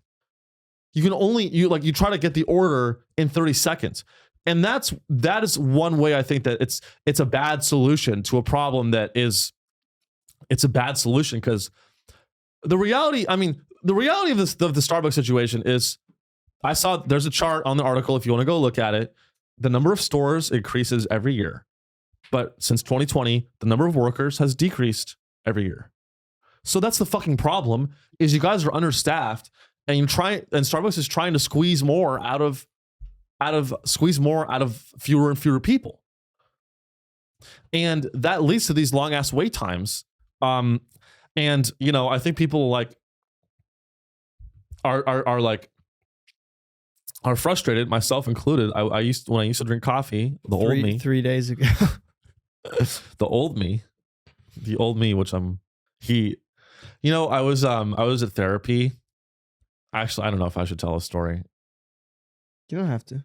You try to get the order in 30 seconds. And that is one way I think that it's a bad solution to a problem it's a bad solution because the reality of the Starbucks situation is I saw there's a chart on the article if you want to go look at it. The number of stores increases every year. But since 2020, the number of workers has decreased every year. So that's the fucking problem is you guys are understaffed and Starbucks is trying to squeeze more out of fewer and fewer people. And that leads to these long ass wait times. And you know, I think people like are frustrated, myself included. When I used to drink coffee, old me 3 days ago. the old me, which I was at therapy. Actually, I don't know if I should tell a story. You don't have to.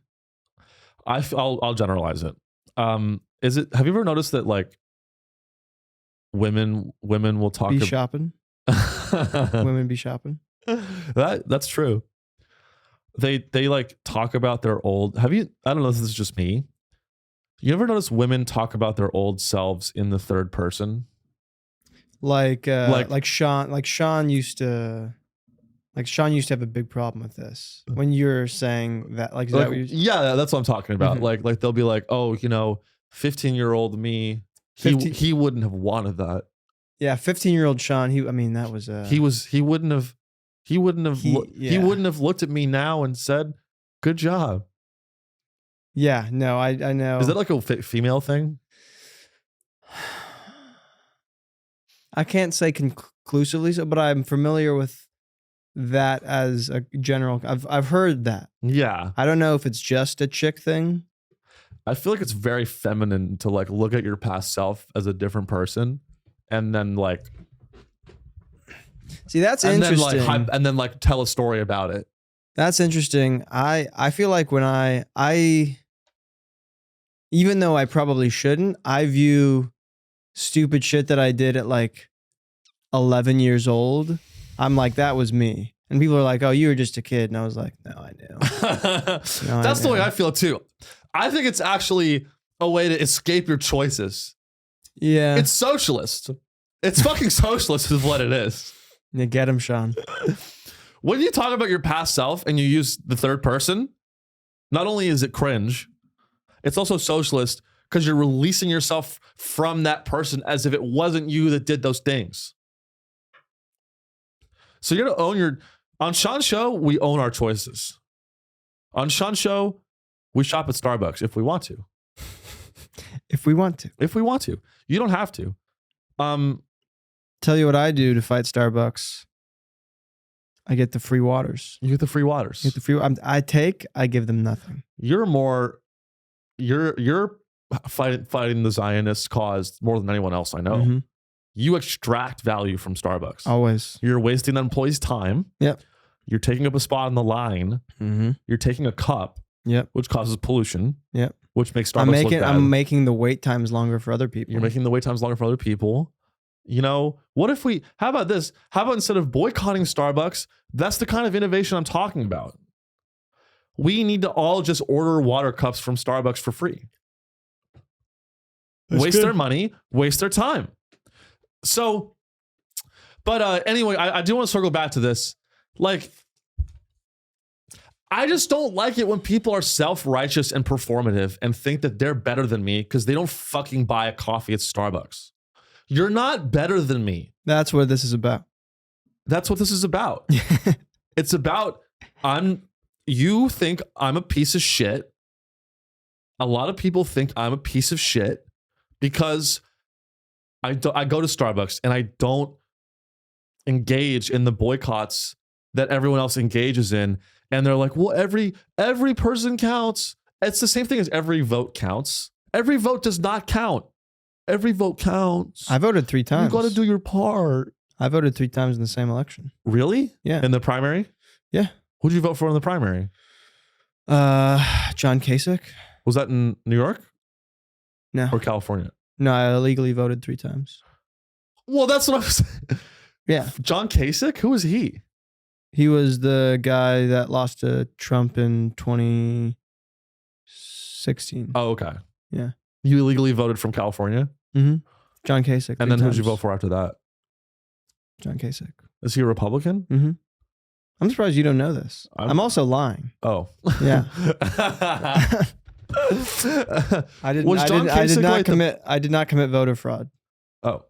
I'll generalize it. Have you ever noticed that like women will talk shopping? Women be shopping. That's true. They like talk about their old. I don't know if this is just me. You ever notice women talk about their old selves in the third person? Like Sean used to have a big problem with this. When you're saying that, like, is that what you're... Yeah, that's what I'm talking about. Mm-hmm. Like they'll be like, oh, 15-year-old me, he wouldn't have wanted that. Yeah, 15-year-old Sean. He wouldn't have looked at me now and said, good job. Yeah, no, I know. Is that like a female thing? I can't say conclusively so, but I'm familiar with that as a general. I've heard that. Yeah. I don't know if it's just a chick thing. I feel like it's very feminine to like look at your past self as a different person and then like see that's interesting. And then like tell a story about it. That's interesting. I feel like when I even though I probably shouldn't, I view stupid shit that I did at like 11 years old. I'm like, that was me. And people are like, oh, you were just a kid. And I was like, no, I knew. That's the way I feel too. I think it's actually a way to escape your choices. Yeah. It's socialist. It's fucking socialist is what it is. Yeah, get him, Sean. When you talk about your past self and you use the third person, not only is it cringe, it's also socialist because you're releasing yourself from that person as if it wasn't you that did those things. So you're going to own your... On Sean's show, we own our choices. On Sean's show, we shop at Starbucks if we want to. If we want to. If we want to. You don't have to. Tell you what I do to fight Starbucks. I get the free waters. You get the free waters. You get the free. I give them nothing. You're fighting the Zionist cause more than anyone else I know. Mm-hmm. You extract value from Starbucks. Always. You're wasting that employee's time. Yep. You're taking up a spot on the line. Mm-hmm. You're taking a cup. Yep. Which causes pollution. Yep. Which makes Starbucks look bad. I'm making the wait times longer for other people. You're making the wait times longer for other people. You know, how about this? How about instead of boycotting Starbucks, that's the kind of innovation I'm talking about. We need to all just order water cups from Starbucks for free. Waste their money, waste their time. So, but anyway, I do want to circle back to this. Like, I just don't like it when people are self-righteous and performative and think that they're better than me because they don't fucking buy a coffee at Starbucks. You're not better than me. That's what this is about. That's what this is about. It's about, you think I'm a piece of shit. A lot of people think I'm a piece of shit because I go to Starbucks and I don't engage in the boycotts that everyone else engages in. And they're like, well, every person counts. It's the same thing as every vote counts. Every vote does not count. Every vote counts. I voted 3 times. You got to do your part. I voted 3 times in the same election. Really? Yeah. In the primary? Yeah. Who'd you vote for in the primary? John Kasich. Was that in New York? No. Or California? No, I illegally voted 3 times. Well, that's what I was saying. Yeah. John Kasich? Who was he? He was the guy that lost to Trump in 2016. Oh, okay. Yeah. You illegally voted from California? Mm-hmm. John Kasich. And then who'd you vote for after that? John Kasich. Is he a Republican? Mm-hmm. I'm surprised you don't know this. I'm also lying. Oh. Yeah. I did not commit voter fraud. Oh.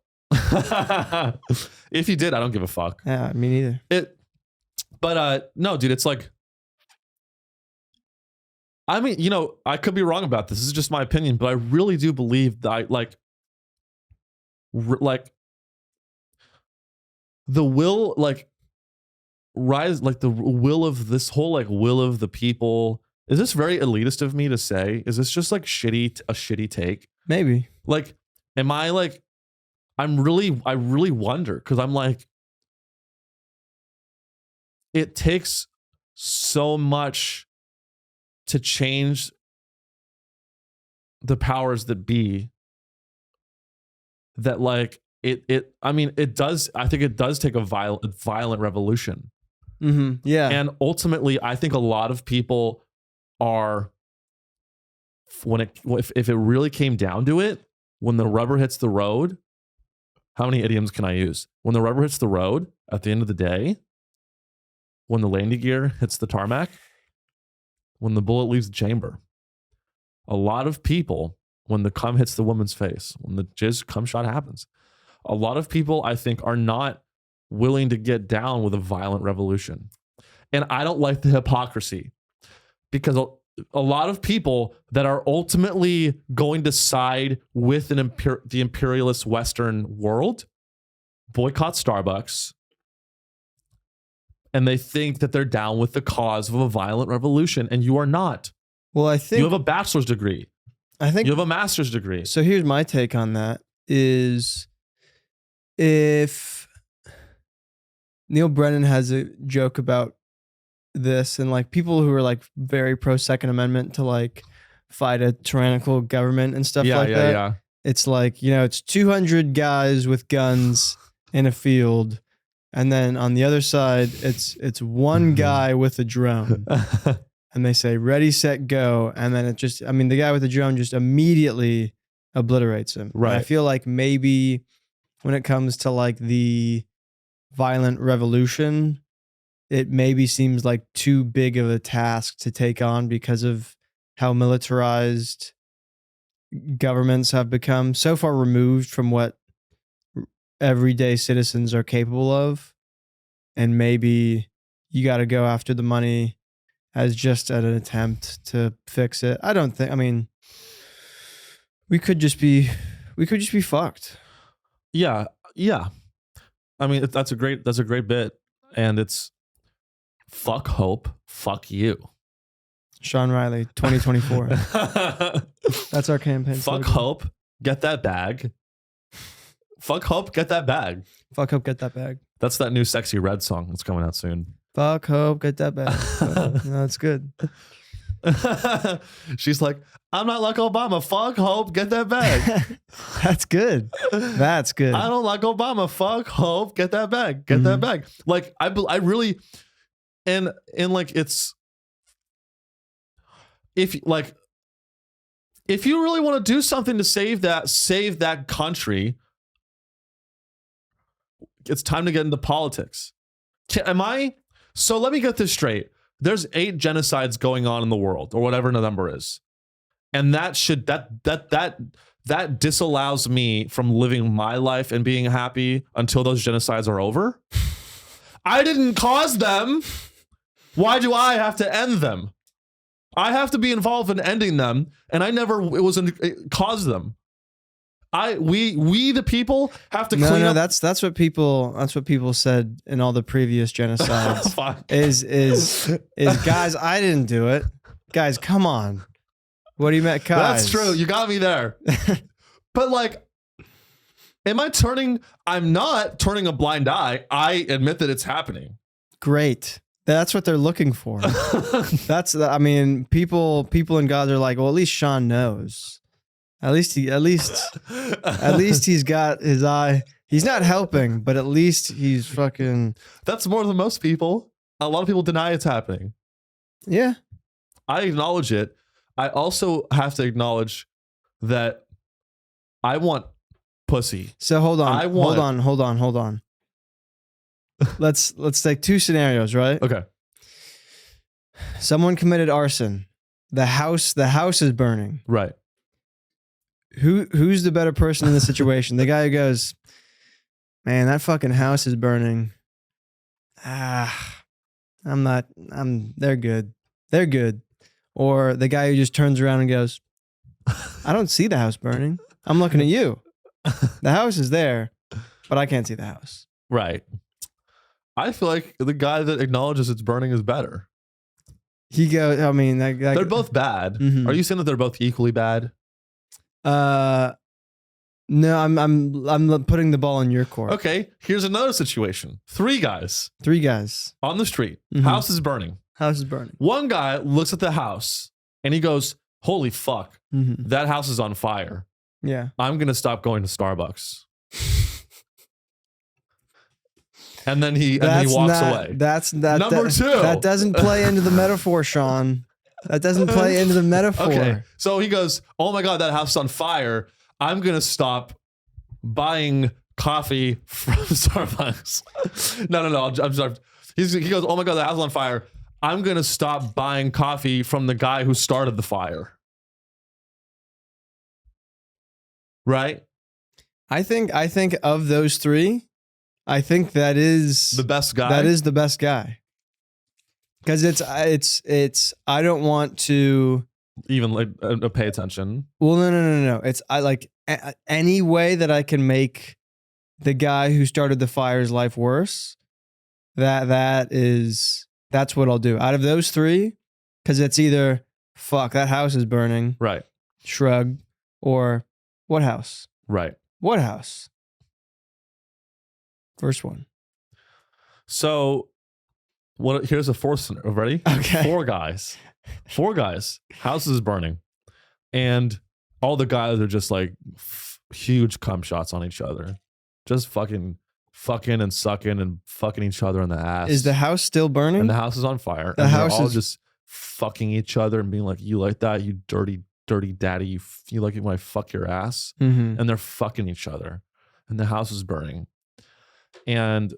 If you did, I don't give a fuck. Yeah, me neither. But no, dude, it's like, I mean, you know, I could be wrong about this. This is just my opinion, but I really do believe that the will, rise, the will of this whole, will of the people. Is this very elitist of me to say? Is this just a shitty take? Maybe. Am I I really wonder, because I'm it takes so much to change the powers that be that it does. I think it does take a violent revolution. Mm-hmm. Yeah. And ultimately, I think a lot of people are, if it really came down to it, when the rubber hits the road, how many idioms can I use? When the rubber hits the road, at the end of the day, when the landing gear hits the tarmac, when the bullet leaves the chamber, a lot of people, when the cum hits the woman's face, when the jizz cum shot happens, a lot of people, I think, are not willing to get down with a violent revolution. And I don't like the hypocrisy, because a lot of people that are ultimately going to side with the imperialist Western world boycott Starbucks, and they think that they're down with the cause of a violent revolution, and you are not. Well, I think you have a bachelor's degree. I think you have a master's degree. So here's my take on that: is if Neil Brennan has a joke about this, and like people who are like very pro Second Amendment to like fight a tyrannical government and stuff like that. Yeah. It's like, it's 200 guys with guns in a field, and then on the other side, it's one guy with a drone, and they say ready, set, go, and then the guy with the drone just immediately obliterates him. Right. And I feel like maybe when it comes to like the violent revolution, it maybe seems like too big of a task to take on because of how militarized governments have become, so far removed from what everyday citizens are capable of. And maybe you got to go after the money as just an attempt to fix it. We could just be fucked. Yeah. I mean, that's a great bit. And it's fuck hope, fuck you. Sean Riley, 2024. That's our campaign. Fuck hope, get that bag. Fuck hope, get that bag. Fuck hope, get that bag. That's that new Sexy Red song that's coming out soon. Fuck hope, get that bag. That's good. She's like, I'm not like Obama. Fuck hope, get that bag. That's good. That's good. I don't like Obama. Fuck hope, get that bag. Get that bag. Like I really, and like it's, if you really want to do something to save that country, it's time to get into politics. So let me get this straight. There's 8 genocides going on in the world, or whatever the number is. And that disallows me from living my life and being happy until those genocides are over. I didn't cause them. Why do I have to end them? I have to be involved in ending them, and it caused them. We the people have to clean up. That's what people said in all the previous genocides. is guys, I didn't do it. Guys, come on. What do you mean, guys? That's true. You got me there. But like, I'm not turning a blind eye. I admit that it's happening. Great. That's what they're looking for. People in Gaza are like, well, at least Sean knows. At least he's got his eye. He's not helping, but at least he's fucking. That's more than most people. A lot of people deny it's happening. Yeah. I acknowledge it. I also have to acknowledge that I want pussy. So hold on. Let's take 2 scenarios, right? Okay. Someone committed arson. The house is burning. Right. Who's the better person in the situation? The guy who goes, man, that fucking house is burning. They're good. They're good. Or the guy who just turns around and goes, I don't see the house burning. I'm looking at you. The house is there, but I can't see the house. Right. I feel like the guy that acknowledges it's burning is better. He goes, they're both bad. Mm-hmm. Are you saying that they're both equally bad? No, I'm putting the ball in your court. Okay, here's another situation. 3 guys on the street. Mm-hmm. House is burning. One guy looks at the house and he goes, holy fuck, that house is on fire. Yeah. I'm going to stop going to Starbucks. And then he walks away. Number 2. That doesn't play into the metaphor, Sean. That doesn't play into the metaphor. Okay. So he goes, oh my God, that house is on fire. I'm going to stop buying coffee from Starbucks. No. I'm sorry. He goes, oh my God, that house is on fire. I'm going to stop buying coffee from the guy who started the fire. Right? I think of those 3, I think that is the best guy. That is the best guy. Because it's I don't want to even like pay attention. Well, no. It's I like any way that I can make the guy who started the fire's life worse. That's what I'll do. Out of those three, because it's either fuck that house is burning, right? Shrug, or what house? Right. What house? First one. So, here's a fourth scenario. Ready? Okay. Four guys. House is burning, and all the guys are just like huge cum shots on each other, just fucking and sucking and fucking each other in the ass. Is the house still burning? And the house is on fire. The and house they're all is just fucking each other and being like, "You like that? You dirty daddy? You like it when I fuck your ass?" Mm-hmm. And they're fucking each other, and the house is burning. And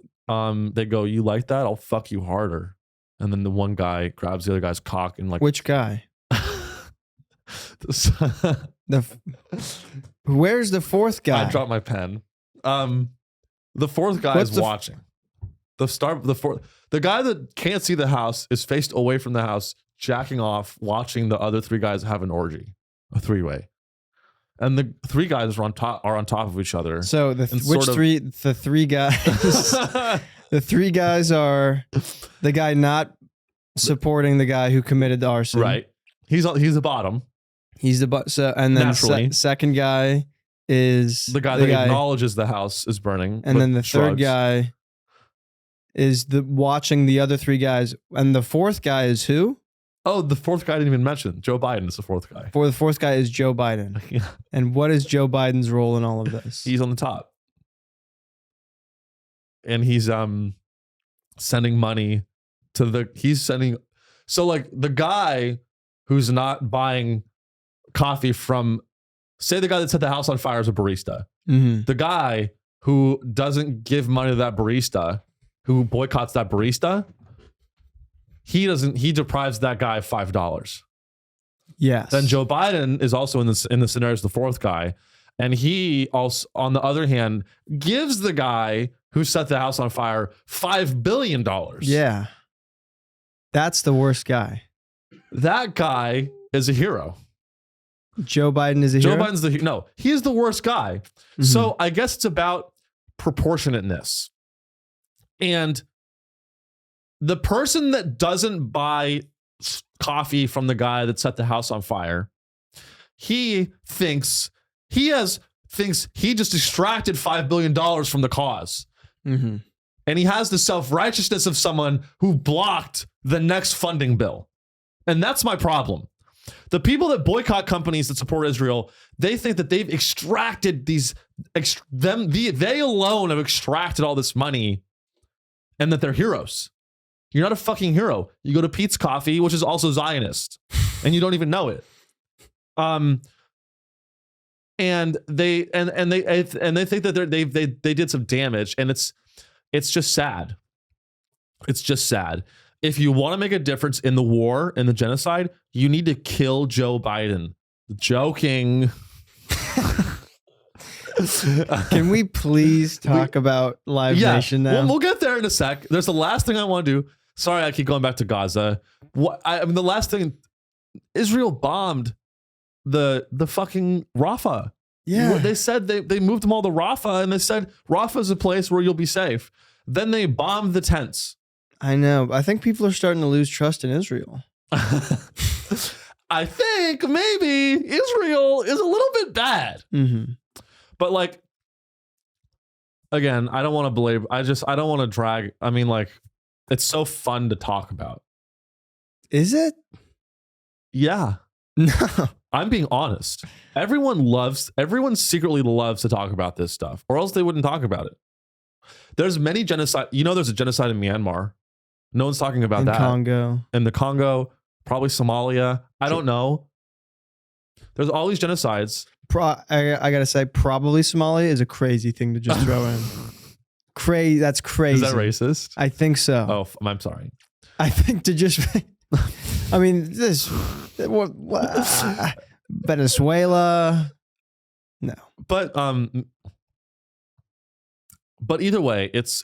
they go, "You like that? I'll fuck you harder." And then the one guy grabs the other guy's cock and like, which guy? Where's the fourth guy? I dropped my pen. The fourth guy is watching. The guy that can't see the house is faced away from the house, jacking off, watching the other three guys have an orgy, a three-way. And the three guys are on top of each other. So the three guys the three guys are the guy not supporting the guy who committed the arson. Right. He's the bottom. He's the and then second guy is the guy that acknowledges the house is burning. And then the third guy is watching the other three guys. And the fourth guy is who? Oh, the fourth guy I didn't even mention. Joe Biden is the fourth guy. The fourth guy is Joe Biden. Yeah. And what is Joe Biden's role in all of this? He's on the top. And he's sending money to so like the guy who's not buying coffee from, say the guy that set the house on fire is a barista. Mm-hmm. The guy who doesn't give money to that barista, who boycotts that barista, he deprives that guy of $5. Yes. Then Joe Biden is also in the scenario as the fourth guy. And he also, on the other hand, gives the guy who set the house on fire $5 billion. Yeah. That's the worst guy. That guy is a hero. Joe Biden is a hero? Joe Biden's no, he's the worst guy. Mm-hmm. So I guess it's about proportionateness. And the person that doesn't buy coffee from the guy that set the house on fire, he thinks he just extracted $5 billion from the cause. Mm-hmm. And he has the self-righteousness of someone who blocked the next funding bill. And that's my problem. The people that boycott companies that support Israel, they think that they've extracted they alone have extracted all this money and that they're heroes. You're not a fucking hero. You go to Pete's Coffee, which is also Zionist, and you don't even know it. And they think that they did some damage, and it's just sad. It's just sad. If you want to make a difference in the war and the genocide, you need to kill Joe Biden. Joking. Can we please talk about Live Nation now? We'll get there in a sec. There's the last thing I want to do. Sorry, I keep going back to Gaza. I mean, the last thing, Israel bombed the fucking Rafah. Yeah. They said they moved them all to Rafah, and they said Rafah is a place where you'll be safe. Then they bombed the tents. I know. I think people are starting to lose trust in Israel. I think maybe Israel is a little bit bad. Mm-hmm. But like, again, I don't want to belabor. I don't want to drag. I mean, like, it's so fun to talk about. Is it? Yeah. No. I'm being honest. Everyone secretly loves to talk about this stuff, or else they wouldn't talk about it. There's many genocide. There's a genocide in Myanmar. No one's talking about that. In the Congo, probably Somalia. I don't know. There's all these genocides. I gotta say, probably Somalia is a crazy thing to just throw in. That's crazy. Is that racist? I think so. Oh, I'm sorry. I think to just. I mean, Venezuela. No. But either way, it's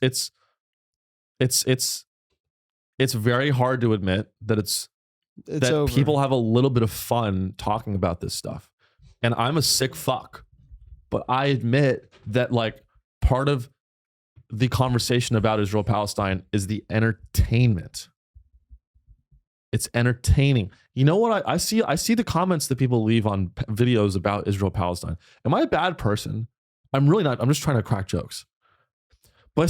it's very hard to admit that that over. people have a little bit of fun talking about this stuff. And I'm a sick fuck. But I admit that like part of the conversation about Israel-Palestine is the entertainment. It's entertaining. You know what? I see the comments that people leave on videos about Israel-Palestine. Am I a bad person? I'm really not. I'm just trying to crack jokes. But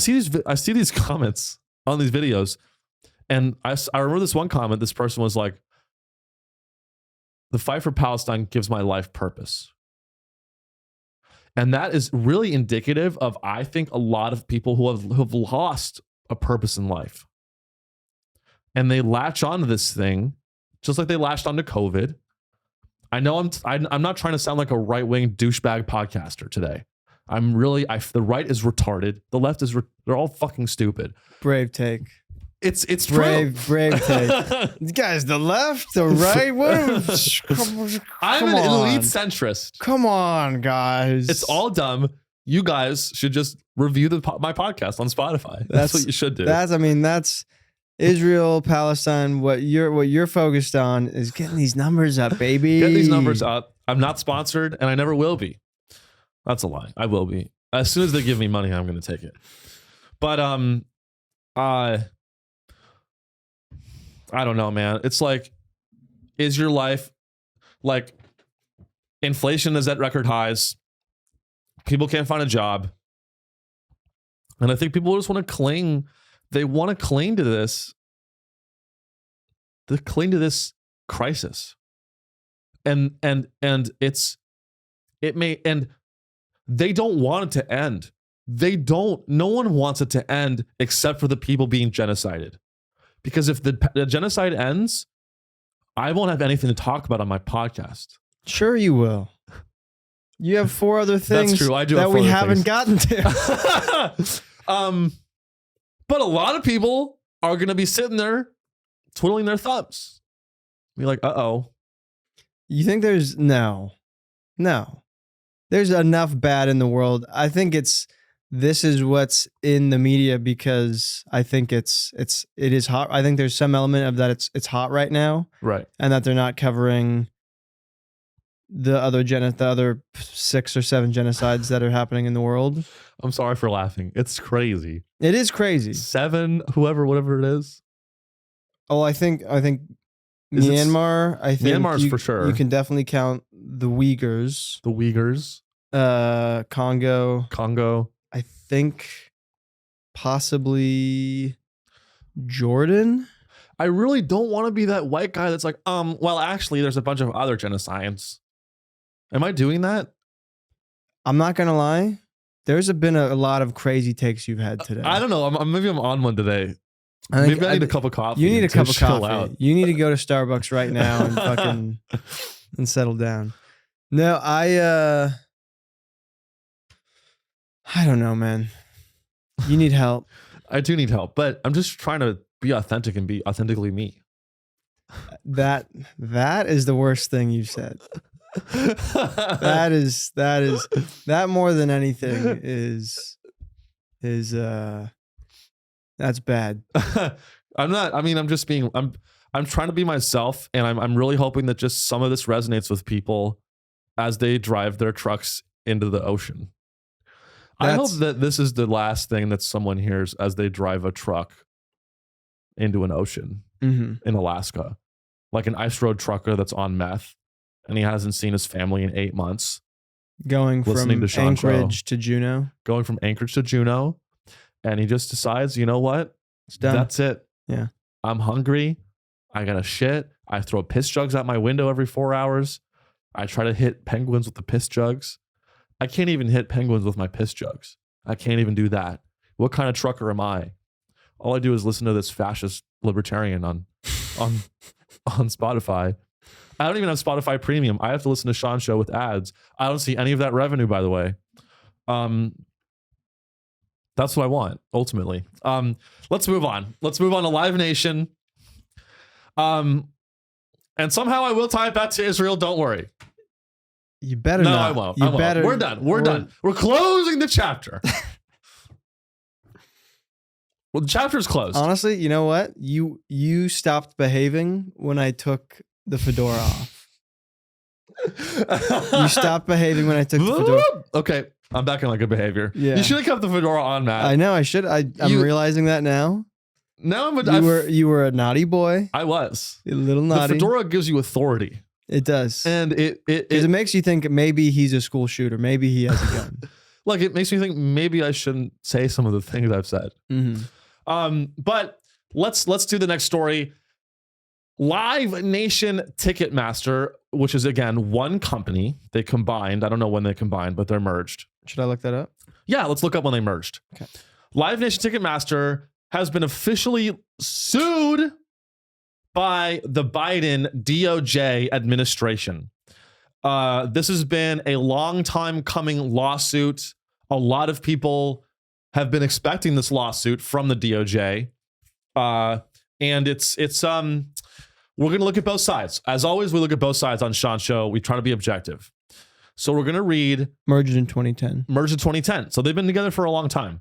I see these comments on these videos, and I remember this one comment. This person was like, "The fight for Palestine gives my life purpose." And that is really indicative of, I think, a lot of people who have lost a purpose in life. And they latch onto this thing, just like they latched onto COVID. I know I'm not trying to sound like a right-wing douchebag podcaster today. The right is retarded. The left is, they're all fucking stupid. Brave take. It's brave true. Guys, the left, the right. I'm an elite centrist. Come on, guys. It's all dumb. You guys should just review my podcast on Spotify. That's what you should do. That's Israel, Palestine. What you're focused on is getting these numbers up, baby. Get these numbers up. I'm not sponsored, and I never will be. That's a lie. I will be. As soon as they give me money, I'm going to take it. But I don't know, man. It's like, is your life like, inflation is at record highs? People can't find a job. And I think people just want to cling. They want to cling to this. They cling to this crisis. And they don't want it to end. No one wants it to end except for the people being genocided. Because if the genocide ends, I won't have anything to talk about on my podcast. Sure you will. You have 4 other things. That's true. I do that have we 4 other haven't things. gotten to. But a lot of people are going to be sitting there twiddling their thumbs. Be like, uh-oh. You think there's no. There's enough bad in the world. I think this is what's in the media because I think it is hot. I think there's some element of that it's hot right now. Right. And that they're not covering the other 6 or 7 genocides that are happening in the world. I'm sorry for laughing. It's crazy. It is crazy. 7, whatever it is. Oh, I think Myanmar. I think Myanmar's for sure. You can definitely count the Uyghurs. Congo. I think possibly Jordan. I really don't want to be that white guy that's like, well, actually, there's a bunch of other genocides. Am I doing that? I'm not going to lie. There's been a lot of crazy takes you've had today. I don't know. Maybe I'm on one today. Maybe I need a cup of coffee. You need a cup of coffee. Out. You need to go to Starbucks right now and fucking and settle down. No, I don't know, man. You need help. I do need help, but I'm just trying to be authentic and be authentically me. That is the worst thing you've said. That more than anything is that's bad. I'm trying to be myself, and I'm really hoping that just some of this resonates with people as they drive their trucks into the ocean. I hope that this is the last thing that someone hears as they drive a truck into an ocean in Alaska. Like an ice road trucker that's on meth and he hasn't seen his family in 8 months. Going from Anchorage to Juneau. Going from Anchorage to Juneau. And he just decides, you know what? It's done. That's it. Yeah. I'm hungry. I gotta shit. I throw piss jugs out my window every 4 hours. I try to hit penguins with the piss jugs. I can't even hit penguins with my piss jugs. I can't even do that. What kind of trucker am I? All I do is listen to this fascist libertarian on Spotify. I don't even have Spotify Premium. I have to listen to Sean's show with ads. I don't see any of that revenue, by the way. That's what I want, ultimately. Let's move on. Let's move on to Live Nation. And somehow I will tie it back to Israel. Don't worry. You better not. No, I won't. We're done. We're done. We're closing the chapter. Well, the chapter's closed. Honestly, you know what? You stopped behaving when I took the fedora off. You stopped behaving when I took the fedora. Okay, I'm back in like good behavior. Yeah. You should have kept the fedora on, Matt. I know I should. I'm realizing that now. No, You were a naughty boy. I was. A little naughty. The fedora gives you authority. It does. And it makes you think maybe he's a school shooter. Maybe he has a gun. Like, it makes me think maybe I shouldn't say some of the things I've said. Mm-hmm. But let's do the next story. Live Nation Ticketmaster, which is again one company. They combined. I don't know when they combined, but they're merged. Should I look that up? Yeah, let's look up when they merged. Okay. Live Nation Ticketmaster has been officially sued by the Biden DOJ administration. This has been a long time coming lawsuit. A lot of people have been expecting this lawsuit from the DOJ. And it's we're going to look at both sides. As always, we look at both sides on Sean's show. We try to be objective. So we're going to read merged in 2010. Merged in 2010. So they've been together for a long time.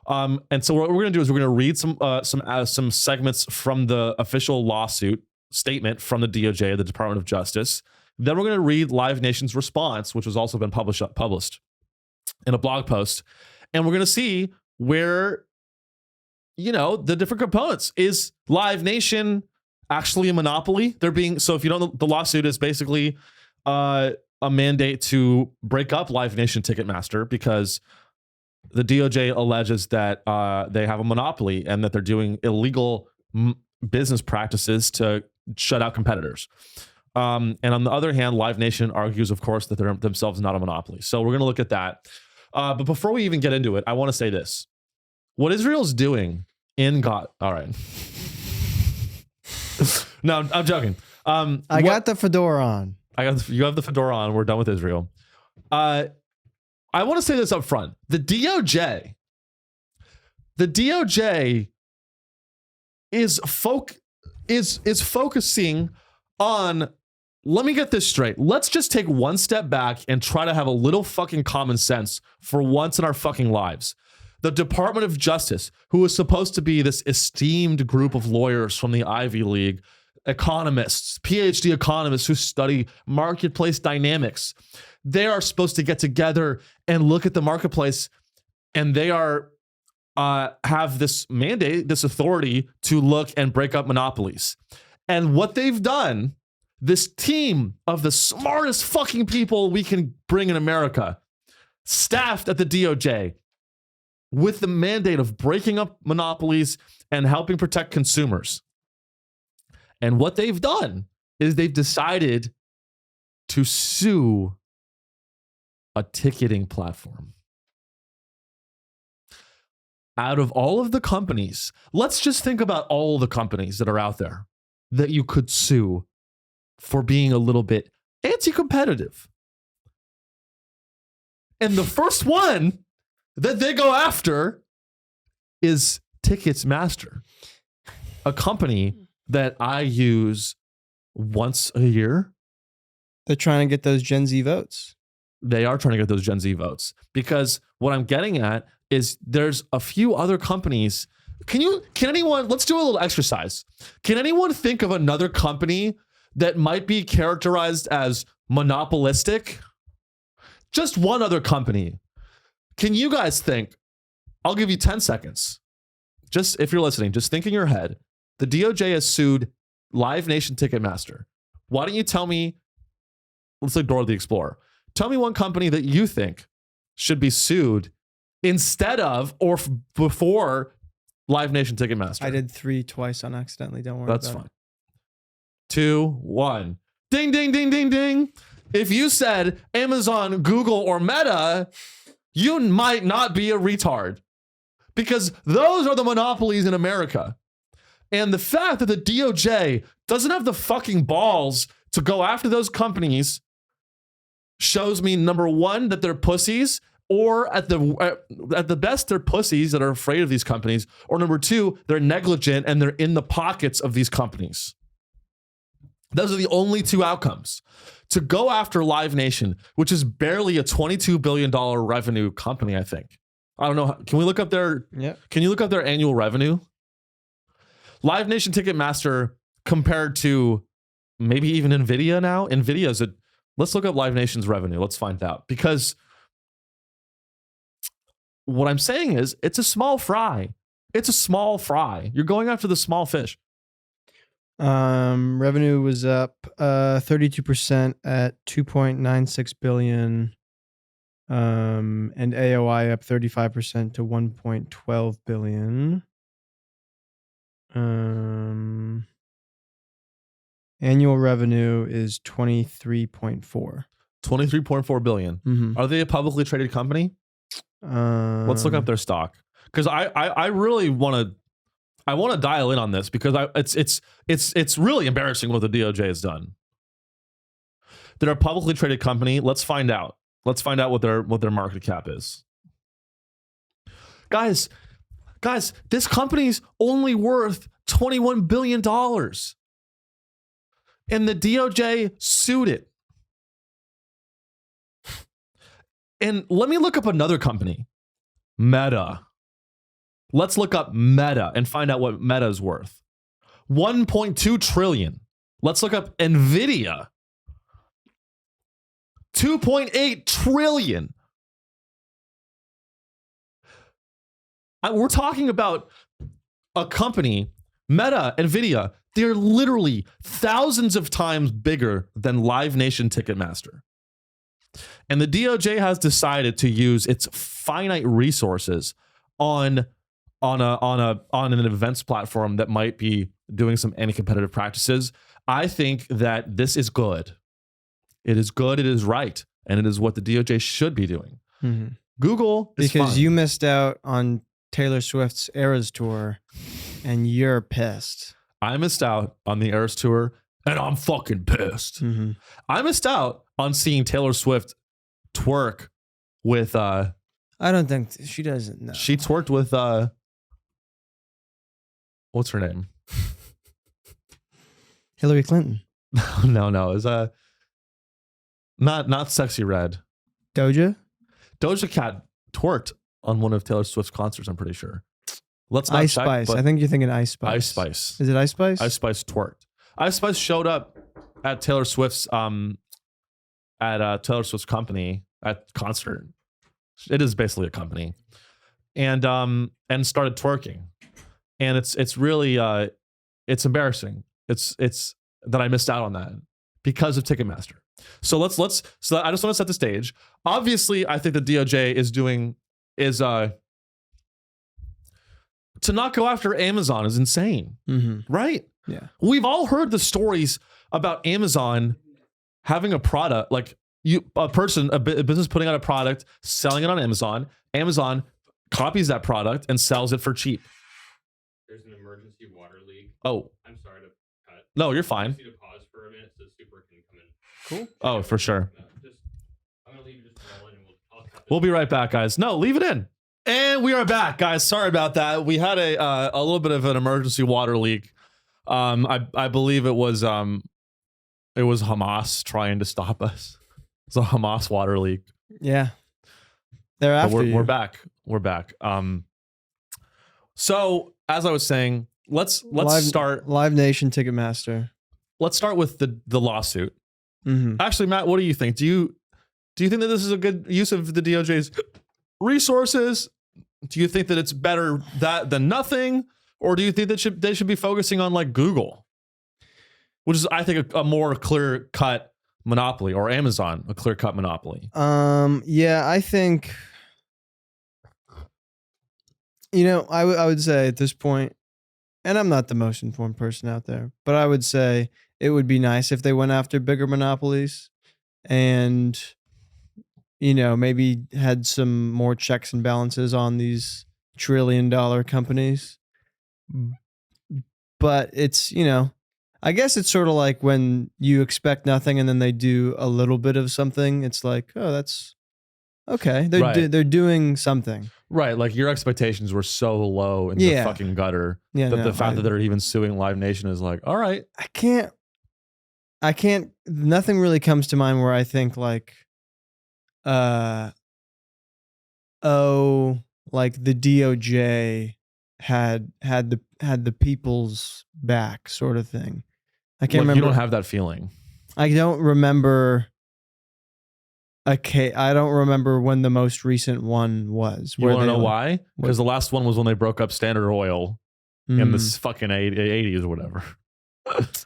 And so what we're going to do is we're going to read some segments from the official lawsuit statement from the DOJ, the Department of Justice. Then we're going to read Live Nation's response, which has also been published in a blog post. And we're going to see where, the different components. Is Live Nation actually a monopoly? So if you don't know, the lawsuit is basically a mandate to break up Live Nation Ticketmaster because the DOJ alleges that they have a monopoly and that they're doing illegal business practices to shut out competitors. And on the other hand, Live Nation argues, of course, that they're themselves not a monopoly. So we're going to look at that. But before we even get into it, I want to say this. What Israel's doing in God... All right. No, I'm joking. I got the fedora on. You have the fedora on. We're done with Israel. I want to say this up front. The DOJ is focusing on, let me get this straight. Let's just take one step back and try to have a little fucking common sense for once in our fucking lives. The Department of Justice, who is supposed to be this esteemed group of lawyers from the Ivy League, economists, PhD economists who study marketplace dynamics, they are supposed to get together and look at the marketplace, and they are have this mandate, this authority to look and break up monopolies. And what they've done, this team of the smartest fucking people we can bring in America, staffed at the DOJ with the mandate of breaking up monopolies and helping protect consumers. And what they've done is they've decided to sue a ticketing platform. Out of all of the companies, let's just think about all the companies that are out there that you could sue for being a little bit anti-competitive. And the first one that they go after is Ticketmaster, a company that I use once a year. They're trying to get those Gen Z votes. They are trying to get those Gen Z votes, because what I'm getting at is there's a few other companies. Can anyone, let's do a little exercise. Can anyone think of another company that might be characterized as monopolistic? Just one other company. Can you guys think? I'll give you 10 seconds. Just if you're listening, just think in your head. The DOJ has sued Live Nation Ticketmaster. Why don't you tell me, let's ignore the Explorer. Tell me one company that you think should be sued instead of or before Live Nation Ticketmaster. I did 3 twice on accidentally. Don't worry. That's about fine. 2, 1. Ding, ding, ding, ding, ding. If you said Amazon, Google, or Meta, you might not be a retard, because those are the monopolies in America. And the fact that the DOJ doesn't have the fucking balls to go after those companies shows me, number one, that they're pussies, or at the best, they're pussies that are afraid of these companies, or number two, they're negligent and they're in the pockets of these companies. Those are the only two outcomes. To go after Live Nation, which is barely a $22 billion revenue company, I think. I don't know. Can we look up their? Yeah. Can you look up their annual revenue? Live Nation Ticketmaster compared to maybe even Nvidia now. Nvidia's a. Let's look up Live Nation's revenue. Let's find out, because what I'm saying is it's a small fry. It's a small fry. You're going after the small fish. Revenue was up 32% at 2.96 billion. And AOI up 35% to 1.12 billion. Annual revenue is 23.4. 23.4 billion. Mm-hmm. Are they a publicly traded company? Let's look up their stock, because I really want to dial in on this, because it's really embarrassing what the DOJ has done. They're a publicly traded company. Let's find out. Let's find out what their market cap is. Guys, this company's only worth $21 billion. And the DOJ sued it. And let me look up another company, Meta. Let's look up Meta and find out what Meta is worth. 1.2 trillion. Let's look up Nvidia. 2.8 trillion. We're talking about a company, Meta, Nvidia. They're literally thousands of times bigger than Live Nation Ticketmaster. And the DOJ has decided to use its finite resources on an events platform that might be doing some anti-competitive practices. I think that this is good. It is good. It is right. And it is what the DOJ should be doing. Mm-hmm. Google is because fine. You missed out on Taylor Swift's Eras tour and you're pissed. I missed out on the Eras tour and I'm fucking pissed. Mm-hmm. I missed out on seeing Taylor Swift twerk with I don't think she doesn't know. She twerked with what's her name? Hillary Clinton. No, it was not Sexy Red. Doja Cat twerked on one of Taylor Swift's concerts, I'm pretty sure. Let's not Ice check, Spice. but I think you're thinking Ice Spice. Ice Spice. Is it Ice Spice? Ice Spice twerked. Ice Spice showed up at Taylor Swift's company at concert. It is basically a company. And started twerking. And it's really it's embarrassing. It's that I missed out on that because of Ticketmaster. So I just want to set the stage. Obviously, I think the DOJ is to not go after Amazon is insane. Mm-hmm. Right? Yeah. We've all heard the stories about Amazon having a product, like a business putting out a product, selling it on Amazon. Amazon copies that product and sells it for cheap. There's an emergency water leak. Oh. I'm sorry to cut. No, you're fine. I just need to pause for a minute so Super can come in. Cool. Oh, for sure. I'm going to leave it just rolling and I'll cut this. We'll be right back, guys. No, leave it in. And we are back, guys. Sorry about that. We had a little bit of an emergency water leak. I believe it was Hamas trying to stop us. It's a Hamas water leak. Yeah. They're after you. We're back. We're back. So as I was saying, let's start Live Nation Ticketmaster. Let's start with the lawsuit. Mm-hmm. Actually, Matt, what do you think? Do you think that this is a good use of the DOJ's resources? Do you think that it's better that than nothing, or do you think that they should be focusing on like Google, which is I think a more clear cut monopoly, or Amazon a clear cut monopoly? Yeah, I think. I would say at this point, and I'm not the most informed person out there, but I would say it would be nice if they went after bigger monopolies and, maybe had some more checks and balances on these $1 trillion companies. But it's, I guess it's sort of like when you expect nothing and then they do a little bit of something. It's like, oh, that's okay. They're doing something. Right, like your expectations were so low in the fucking gutter that the fact that they're even suing Live Nation is like, all right. I can't. Nothing really comes to mind where I think like, like the DOJ had the people's back, sort of thing. I can't remember. You don't have that feeling. I don't remember. I don't remember when the most recent one was. You want to know why? Because the last one was when they broke up Standard Oil in the fucking 80s or whatever.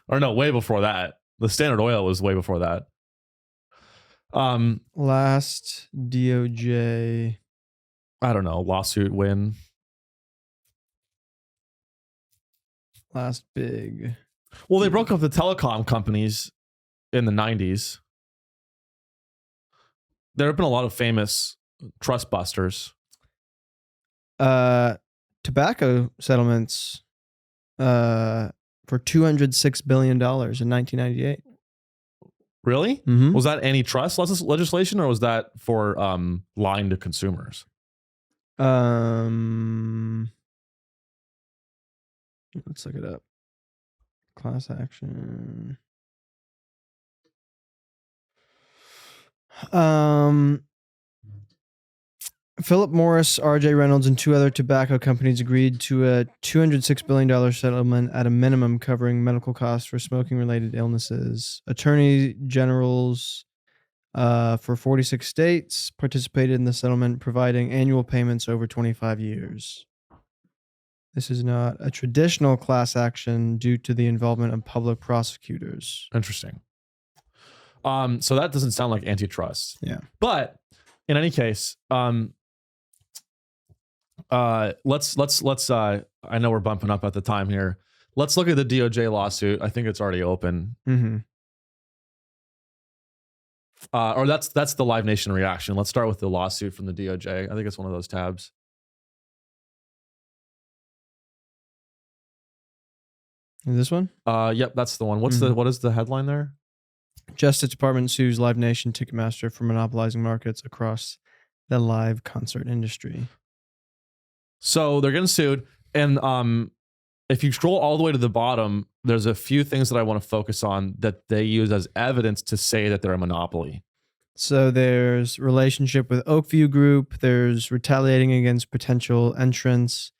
Or no, way before that. The Standard Oil was way before that. Last DOJ. I don't know. Lawsuit win. Last big. Well, they broke up the telecom companies in the 90s. There have been a lot of famous trust busters. Tobacco settlements for $206 billion in 1998. Really? Mm-hmm. Was that antitrust legislation, or was that for lying to consumers? Let's look it up. Class action. Philip Morris, R.J. Reynolds, and 2 other tobacco companies agreed to a $206 billion settlement at a minimum covering medical costs for smoking-related illnesses. Attorney generals for 46 states participated in the settlement, providing annual payments over 25 years. This is not a traditional class action due to the involvement of public prosecutors. Interesting. So that doesn't sound like antitrust. Yeah. But in any case, let's I know we're bumping up at the time here. Let's look at the DOJ lawsuit. I think it's already open. Mm-hmm. Or that's the Live Nation reaction. Let's start with the lawsuit from the DOJ. I think it's one of those tabs. Is this one? Yep, that's the one. What is the headline there? Justice Department sues Live Nation Ticketmaster for monopolizing markets across the live concert industry. So they're getting sued, and if you scroll all the way to the bottom, there's a few things that I want to focus on that they use as evidence to say that they're a monopoly. So there's relationship with Oakview Group. There's retaliating against potential entrants,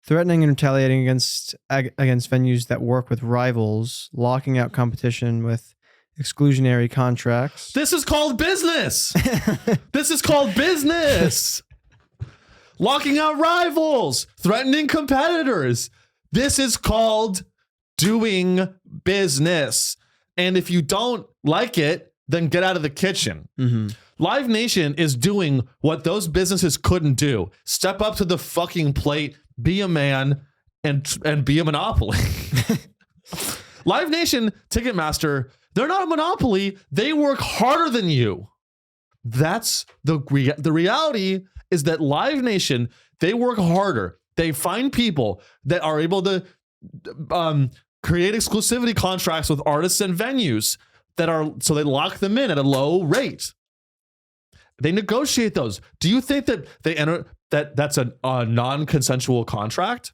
threatening and retaliating against venues that work with rivals, locking out competition with exclusionary contracts. This is called business. This is called business. Locking out rivals, threatening competitors. This is called doing business. And if you don't like it, then get out of the kitchen. Mm-hmm. Live Nation is doing what those businesses couldn't do. Step up to the fucking plate, be a man, and be a monopoly. Live Nation, Ticketmaster, they're not a monopoly. They work harder than you. That's the reality is that Live Nation, they work harder. They find people that are able to create exclusivity contracts with artists and venues so they lock them in at a low rate. They negotiate those. Do you think that they enter that's a non-consensual contract?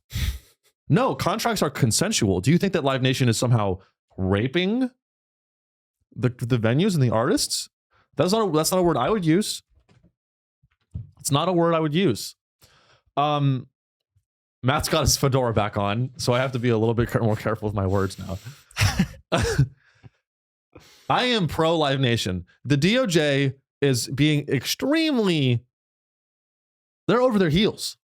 No, contracts are consensual. Do you think that Live Nation is somehow raping the venues and the artists? That's not a word I would use. It's not a word I would use. Matt's got his fedora back on, so I have to be a little bit more careful with my words now. I am pro Live Nation. The DOJ is being extremely... They're over their heels.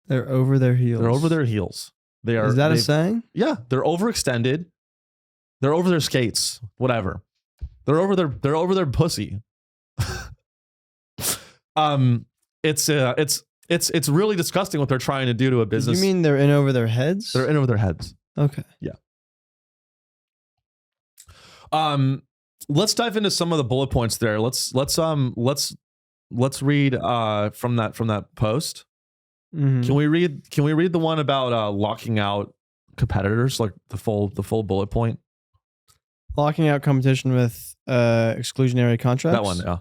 They're over their heels. They're over their heels. They are. Is that a saying? Yeah, they're overextended. They're over their skates. Whatever. They're over their pussy. It's really disgusting what they're trying to do to a business. You mean they're in over their heads? They're in over their heads. Okay. Yeah. Let's dive into some of the bullet points there. Let's read from that post. Mm-hmm. Can we read the one about locking out competitors, like the full bullet point? Locking out competition with exclusionary contracts. That one, yeah.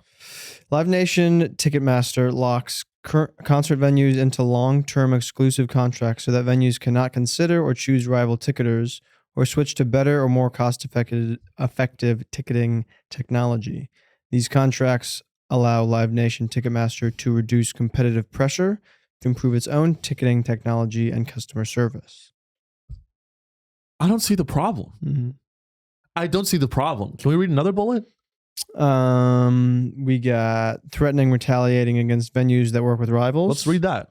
Live Nation Ticketmaster locks concert venues into long-term exclusive contracts so that venues cannot consider or choose rival ticketers or switch to better or more cost-effective ticketing technology. These contracts allow Live Nation Ticketmaster to reduce competitive pressure, to improve its own ticketing technology and customer service. I don't see the problem. Mm-hmm. I don't see the problem. Can we read another bullet? We got threatening, retaliating against venues that work with rivals. Let's read that.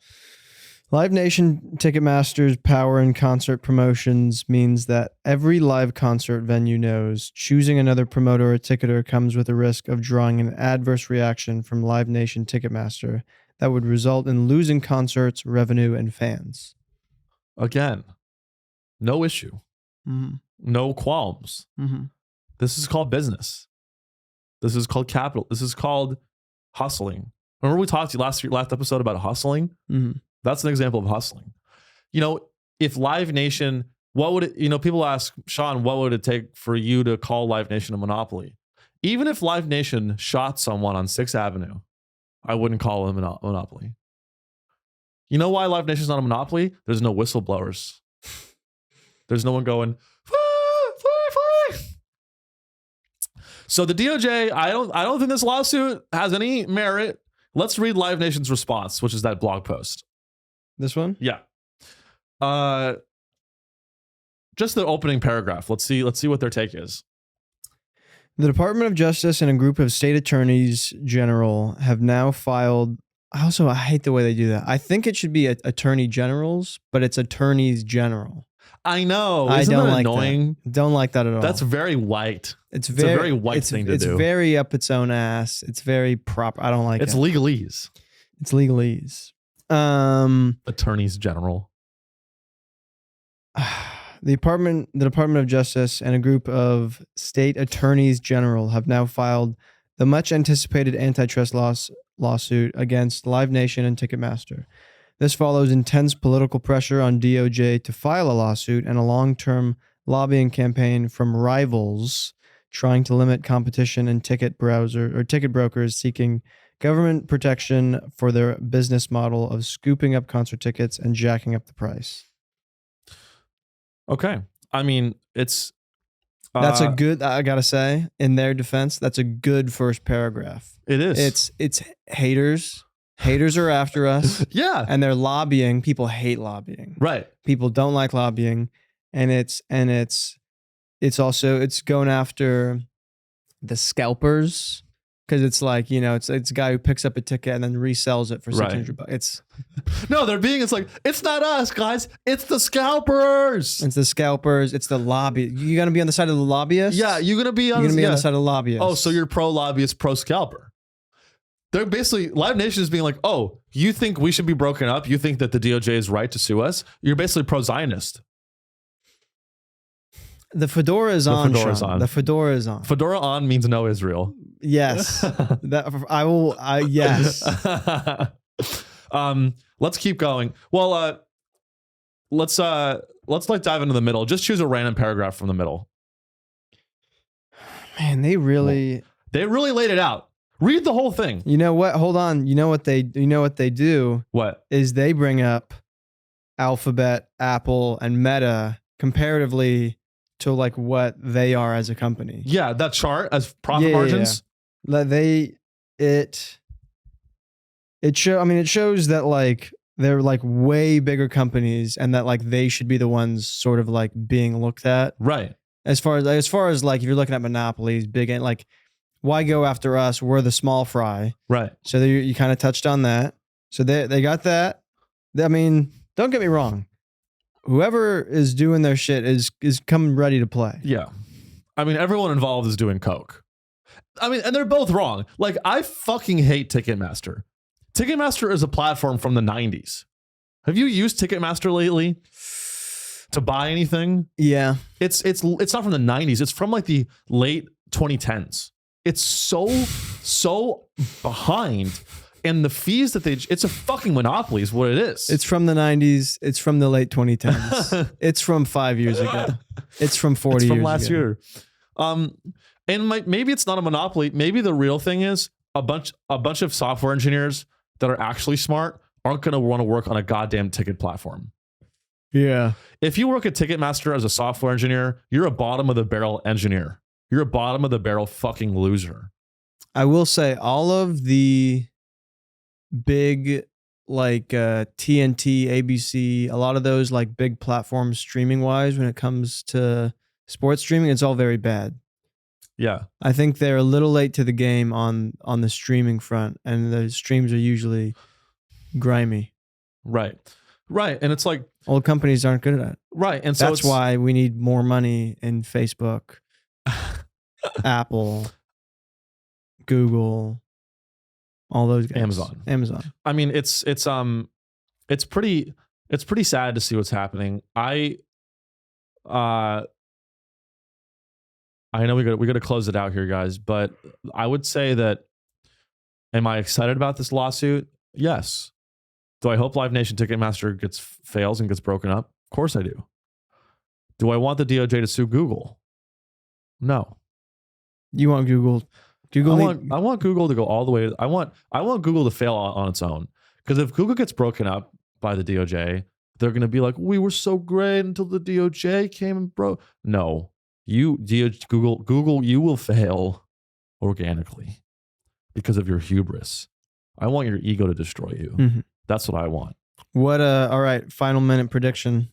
Live Nation Ticketmaster's power in concert promotions means that every live concert venue knows choosing another promoter or ticketer comes with a risk of drawing an adverse reaction from Live Nation Ticketmaster that would result in losing concerts, revenue, and fans. Again, no issue. Mm-hmm. No qualms. Mm-hmm. This is called business. This is called capital. This is called hustling. Remember we talked last episode about hustling? Mm-hmm. That's an example of hustling. You know, if Live Nation, what would it, you know, people ask, Sean, what would it take for you to call Live Nation a monopoly? Even if Live Nation shot someone on 6th Avenue, I wouldn't call them a monopoly. You know why Live Nation is not a monopoly? There's no whistleblowers. There's no one going, fly. So the DOJ, I don't think this lawsuit has any merit. Let's read Live Nation's response, which is that blog post. This one? Yeah. Just the opening paragraph. Let's see what their take is. The Department of Justice and a group of state attorneys general have now filed. I hate the way they do that. I think it should be attorney generals, but it's attorneys general. I know. I Isn't don't that like annoying? That. Don't like that at all. That's very white. It's a very white thing to do. It's very up its own ass. It's very proper. I don't like it. It's legalese. It's legalese. Attorneys general. The Department of Justice and a group of state attorneys general have now filed the much anticipated antitrust lawsuit against Live Nation and Ticketmaster. This follows intense political pressure on DOJ to file a lawsuit and a long-term lobbying campaign from rivals trying to limit competition and ticket brokers seeking government protection for their business model of scooping up concert tickets and jacking up the price. Okay. I mean, it's... That's a good, I gotta say, in their defense, that's a good first paragraph. It is. It's haters. Haters are after us. Yeah. And they're lobbying. People hate lobbying. Right. People don't like lobbying. And it's also going after the scalpers. Because it's like, you know, it's a guy who picks up a ticket and then resells it for $600. It's like, it's not us, guys. It's the scalpers. It's the scalpers. It's the lobby. You gonna be on the side of the lobbyists? Yeah, you're gonna be on the side of the lobbyists. Oh, so you're pro lobbyist, pro scalper. They're basically, Live Nation is being like, oh, you think we should be broken up? You think that the DOJ is right to sue us? You're basically pro Zionist. The fedora is on. The fedora is on. Fedora on means no Israel. Yes. Yes. Let's keep going. Well, let's like dive into the middle. Just choose a random paragraph from the middle. Man, they really laid it out. Read the whole thing. You know what? Hold on. You know what they do? What? Is they bring up Alphabet, Apple, and Meta comparatively to like what they are as a company. Yeah, that chart as profit margins. Yeah. It shows that like they're like way bigger companies and that like they should be the ones sort of like being looked at. Right. As far as like if you're looking at monopolies, big and like why go after us? We're the small fry. Right. So you kind of touched on that. So they got that. I mean, don't get me wrong. Whoever is doing their shit is coming ready to play. Yeah. I mean, everyone involved is doing coke. I mean, and they're both wrong. Like, I fucking hate Ticketmaster. Ticketmaster is a platform from the 90s. Have you used Ticketmaster lately to buy anything? Yeah. It's not from the 90s. It's from like the late 2010s. It's so behind. And the fees that it's a fucking monopoly is what it is. It's from the 90s. It's from the late 2010s. It's from 5 years ago. It's from 40 years ago. It's from last year. And maybe it's not a monopoly. Maybe the real thing is a bunch of software engineers that are actually smart aren't going to want to work on a goddamn ticket platform. Yeah. If you work at Ticketmaster as a software engineer, you're a bottom of the barrel engineer. You're a bottom of the barrel fucking loser. I will say all of the big like TNT, ABC, a lot of those like big platforms streaming wise, when it comes to sports streaming, it's all very bad. Yeah. I think they're a little late to the game on the streaming front, and the streams are usually grimy. Right. And it's like old companies aren't good at it. Right. And so that's why we need more money in Facebook, Apple, Google, all those guys. Amazon. I mean, it's pretty sad to see what's happening. I know we got to close it out here, guys, but I would say that, am I excited about this lawsuit? Yes. Do I hope Live Nation Ticketmaster fails and gets broken up? Of course I do. Do I want the DOJ to sue Google? No. You want Google? I want Google to go all the way. I want Google to fail on its own. Because if Google gets broken up by the DOJ, they're going to be like, we were so great until the DOJ came and broke. No. Google, you will fail organically because of your hubris. I want your ego to destroy you. Mm-hmm. That's what I want. What? All right. Final minute prediction.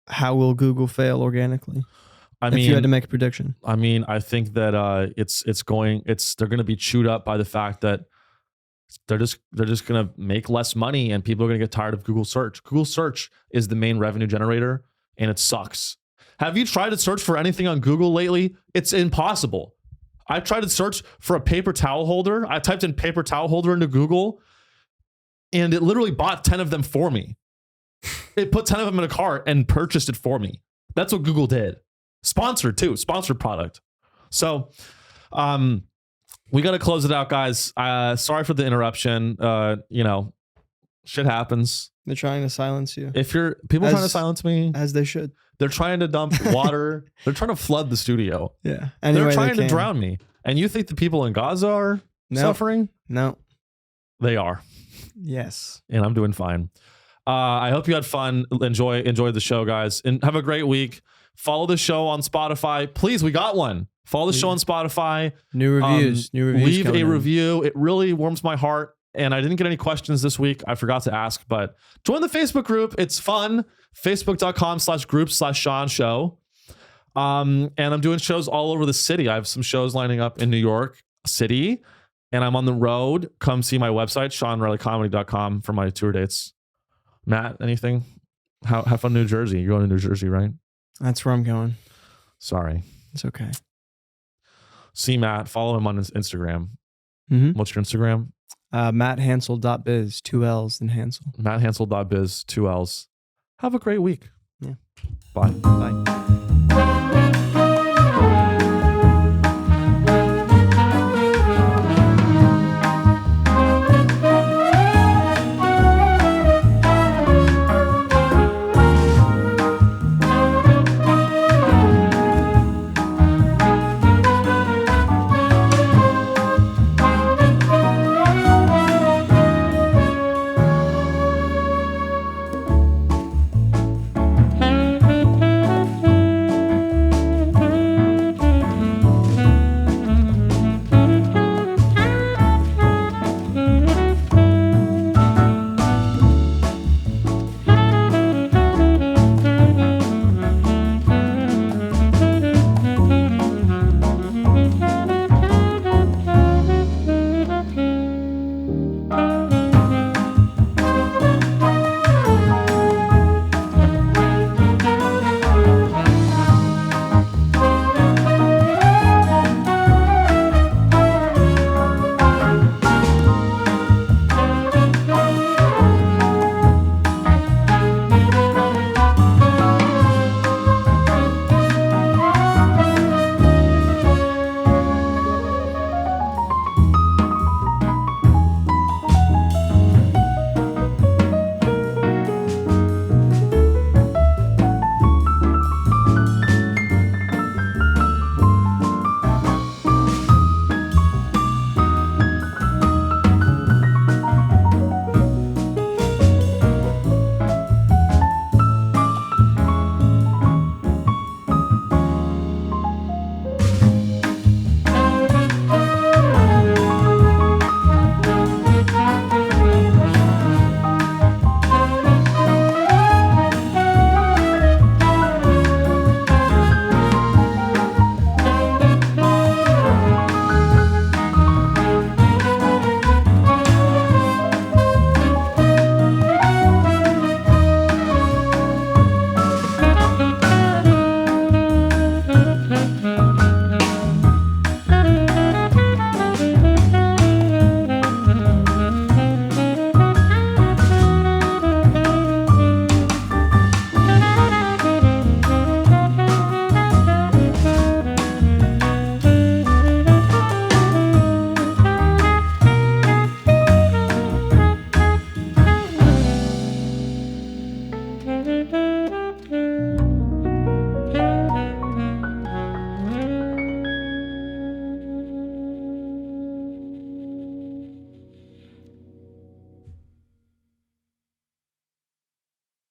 How will Google fail organically? If you had to make a prediction. I mean, I think that they're going to be chewed up by the fact that they're just going to make less money, and people are going to get tired of Google search. Google search is the main revenue generator, and it sucks. Have you tried to search for anything on Google lately? It's impossible. I tried to search for a paper towel holder. I typed in paper towel holder into Google, and it literally bought 10 of them for me. It put 10 of them in a cart and purchased it for me. That's what Google did. Sponsored too. Sponsored product. So we got to close it out, guys. Sorry for the interruption. Shit happens. They're trying to silence you. If you're people trying to silence me, as they should. They're trying to dump water. They're trying to flood the studio. Yeah. They're trying to drown me. And you think the people in Gaza are suffering? No. They are. Yes. And I'm doing fine. I hope you had fun. Enjoy the show, guys. And have a great week. Follow the show on Spotify. Please, we got one. Follow the show on Spotify. New reviews. Leave a review. It really warms my heart. And I didn't get any questions this week. I forgot to ask, but join the Facebook group. It's fun. Facebook.com/group/Sean Show. And I'm doing shows all over the city. I have some shows lining up in New York City, and I'm on the road. Come see my website, SeanRileyComedy.com, for my tour dates. Matt, anything? Have fun in New Jersey. You're going to New Jersey, right? That's where I'm going. Sorry. It's okay. See Matt. Follow him on his Instagram. Mm-hmm. What's your Instagram? MattHansel.biz, 2 L's in Hansel. MattHansel.biz, 2 L's. Have a great week. Yeah. Bye. Bye.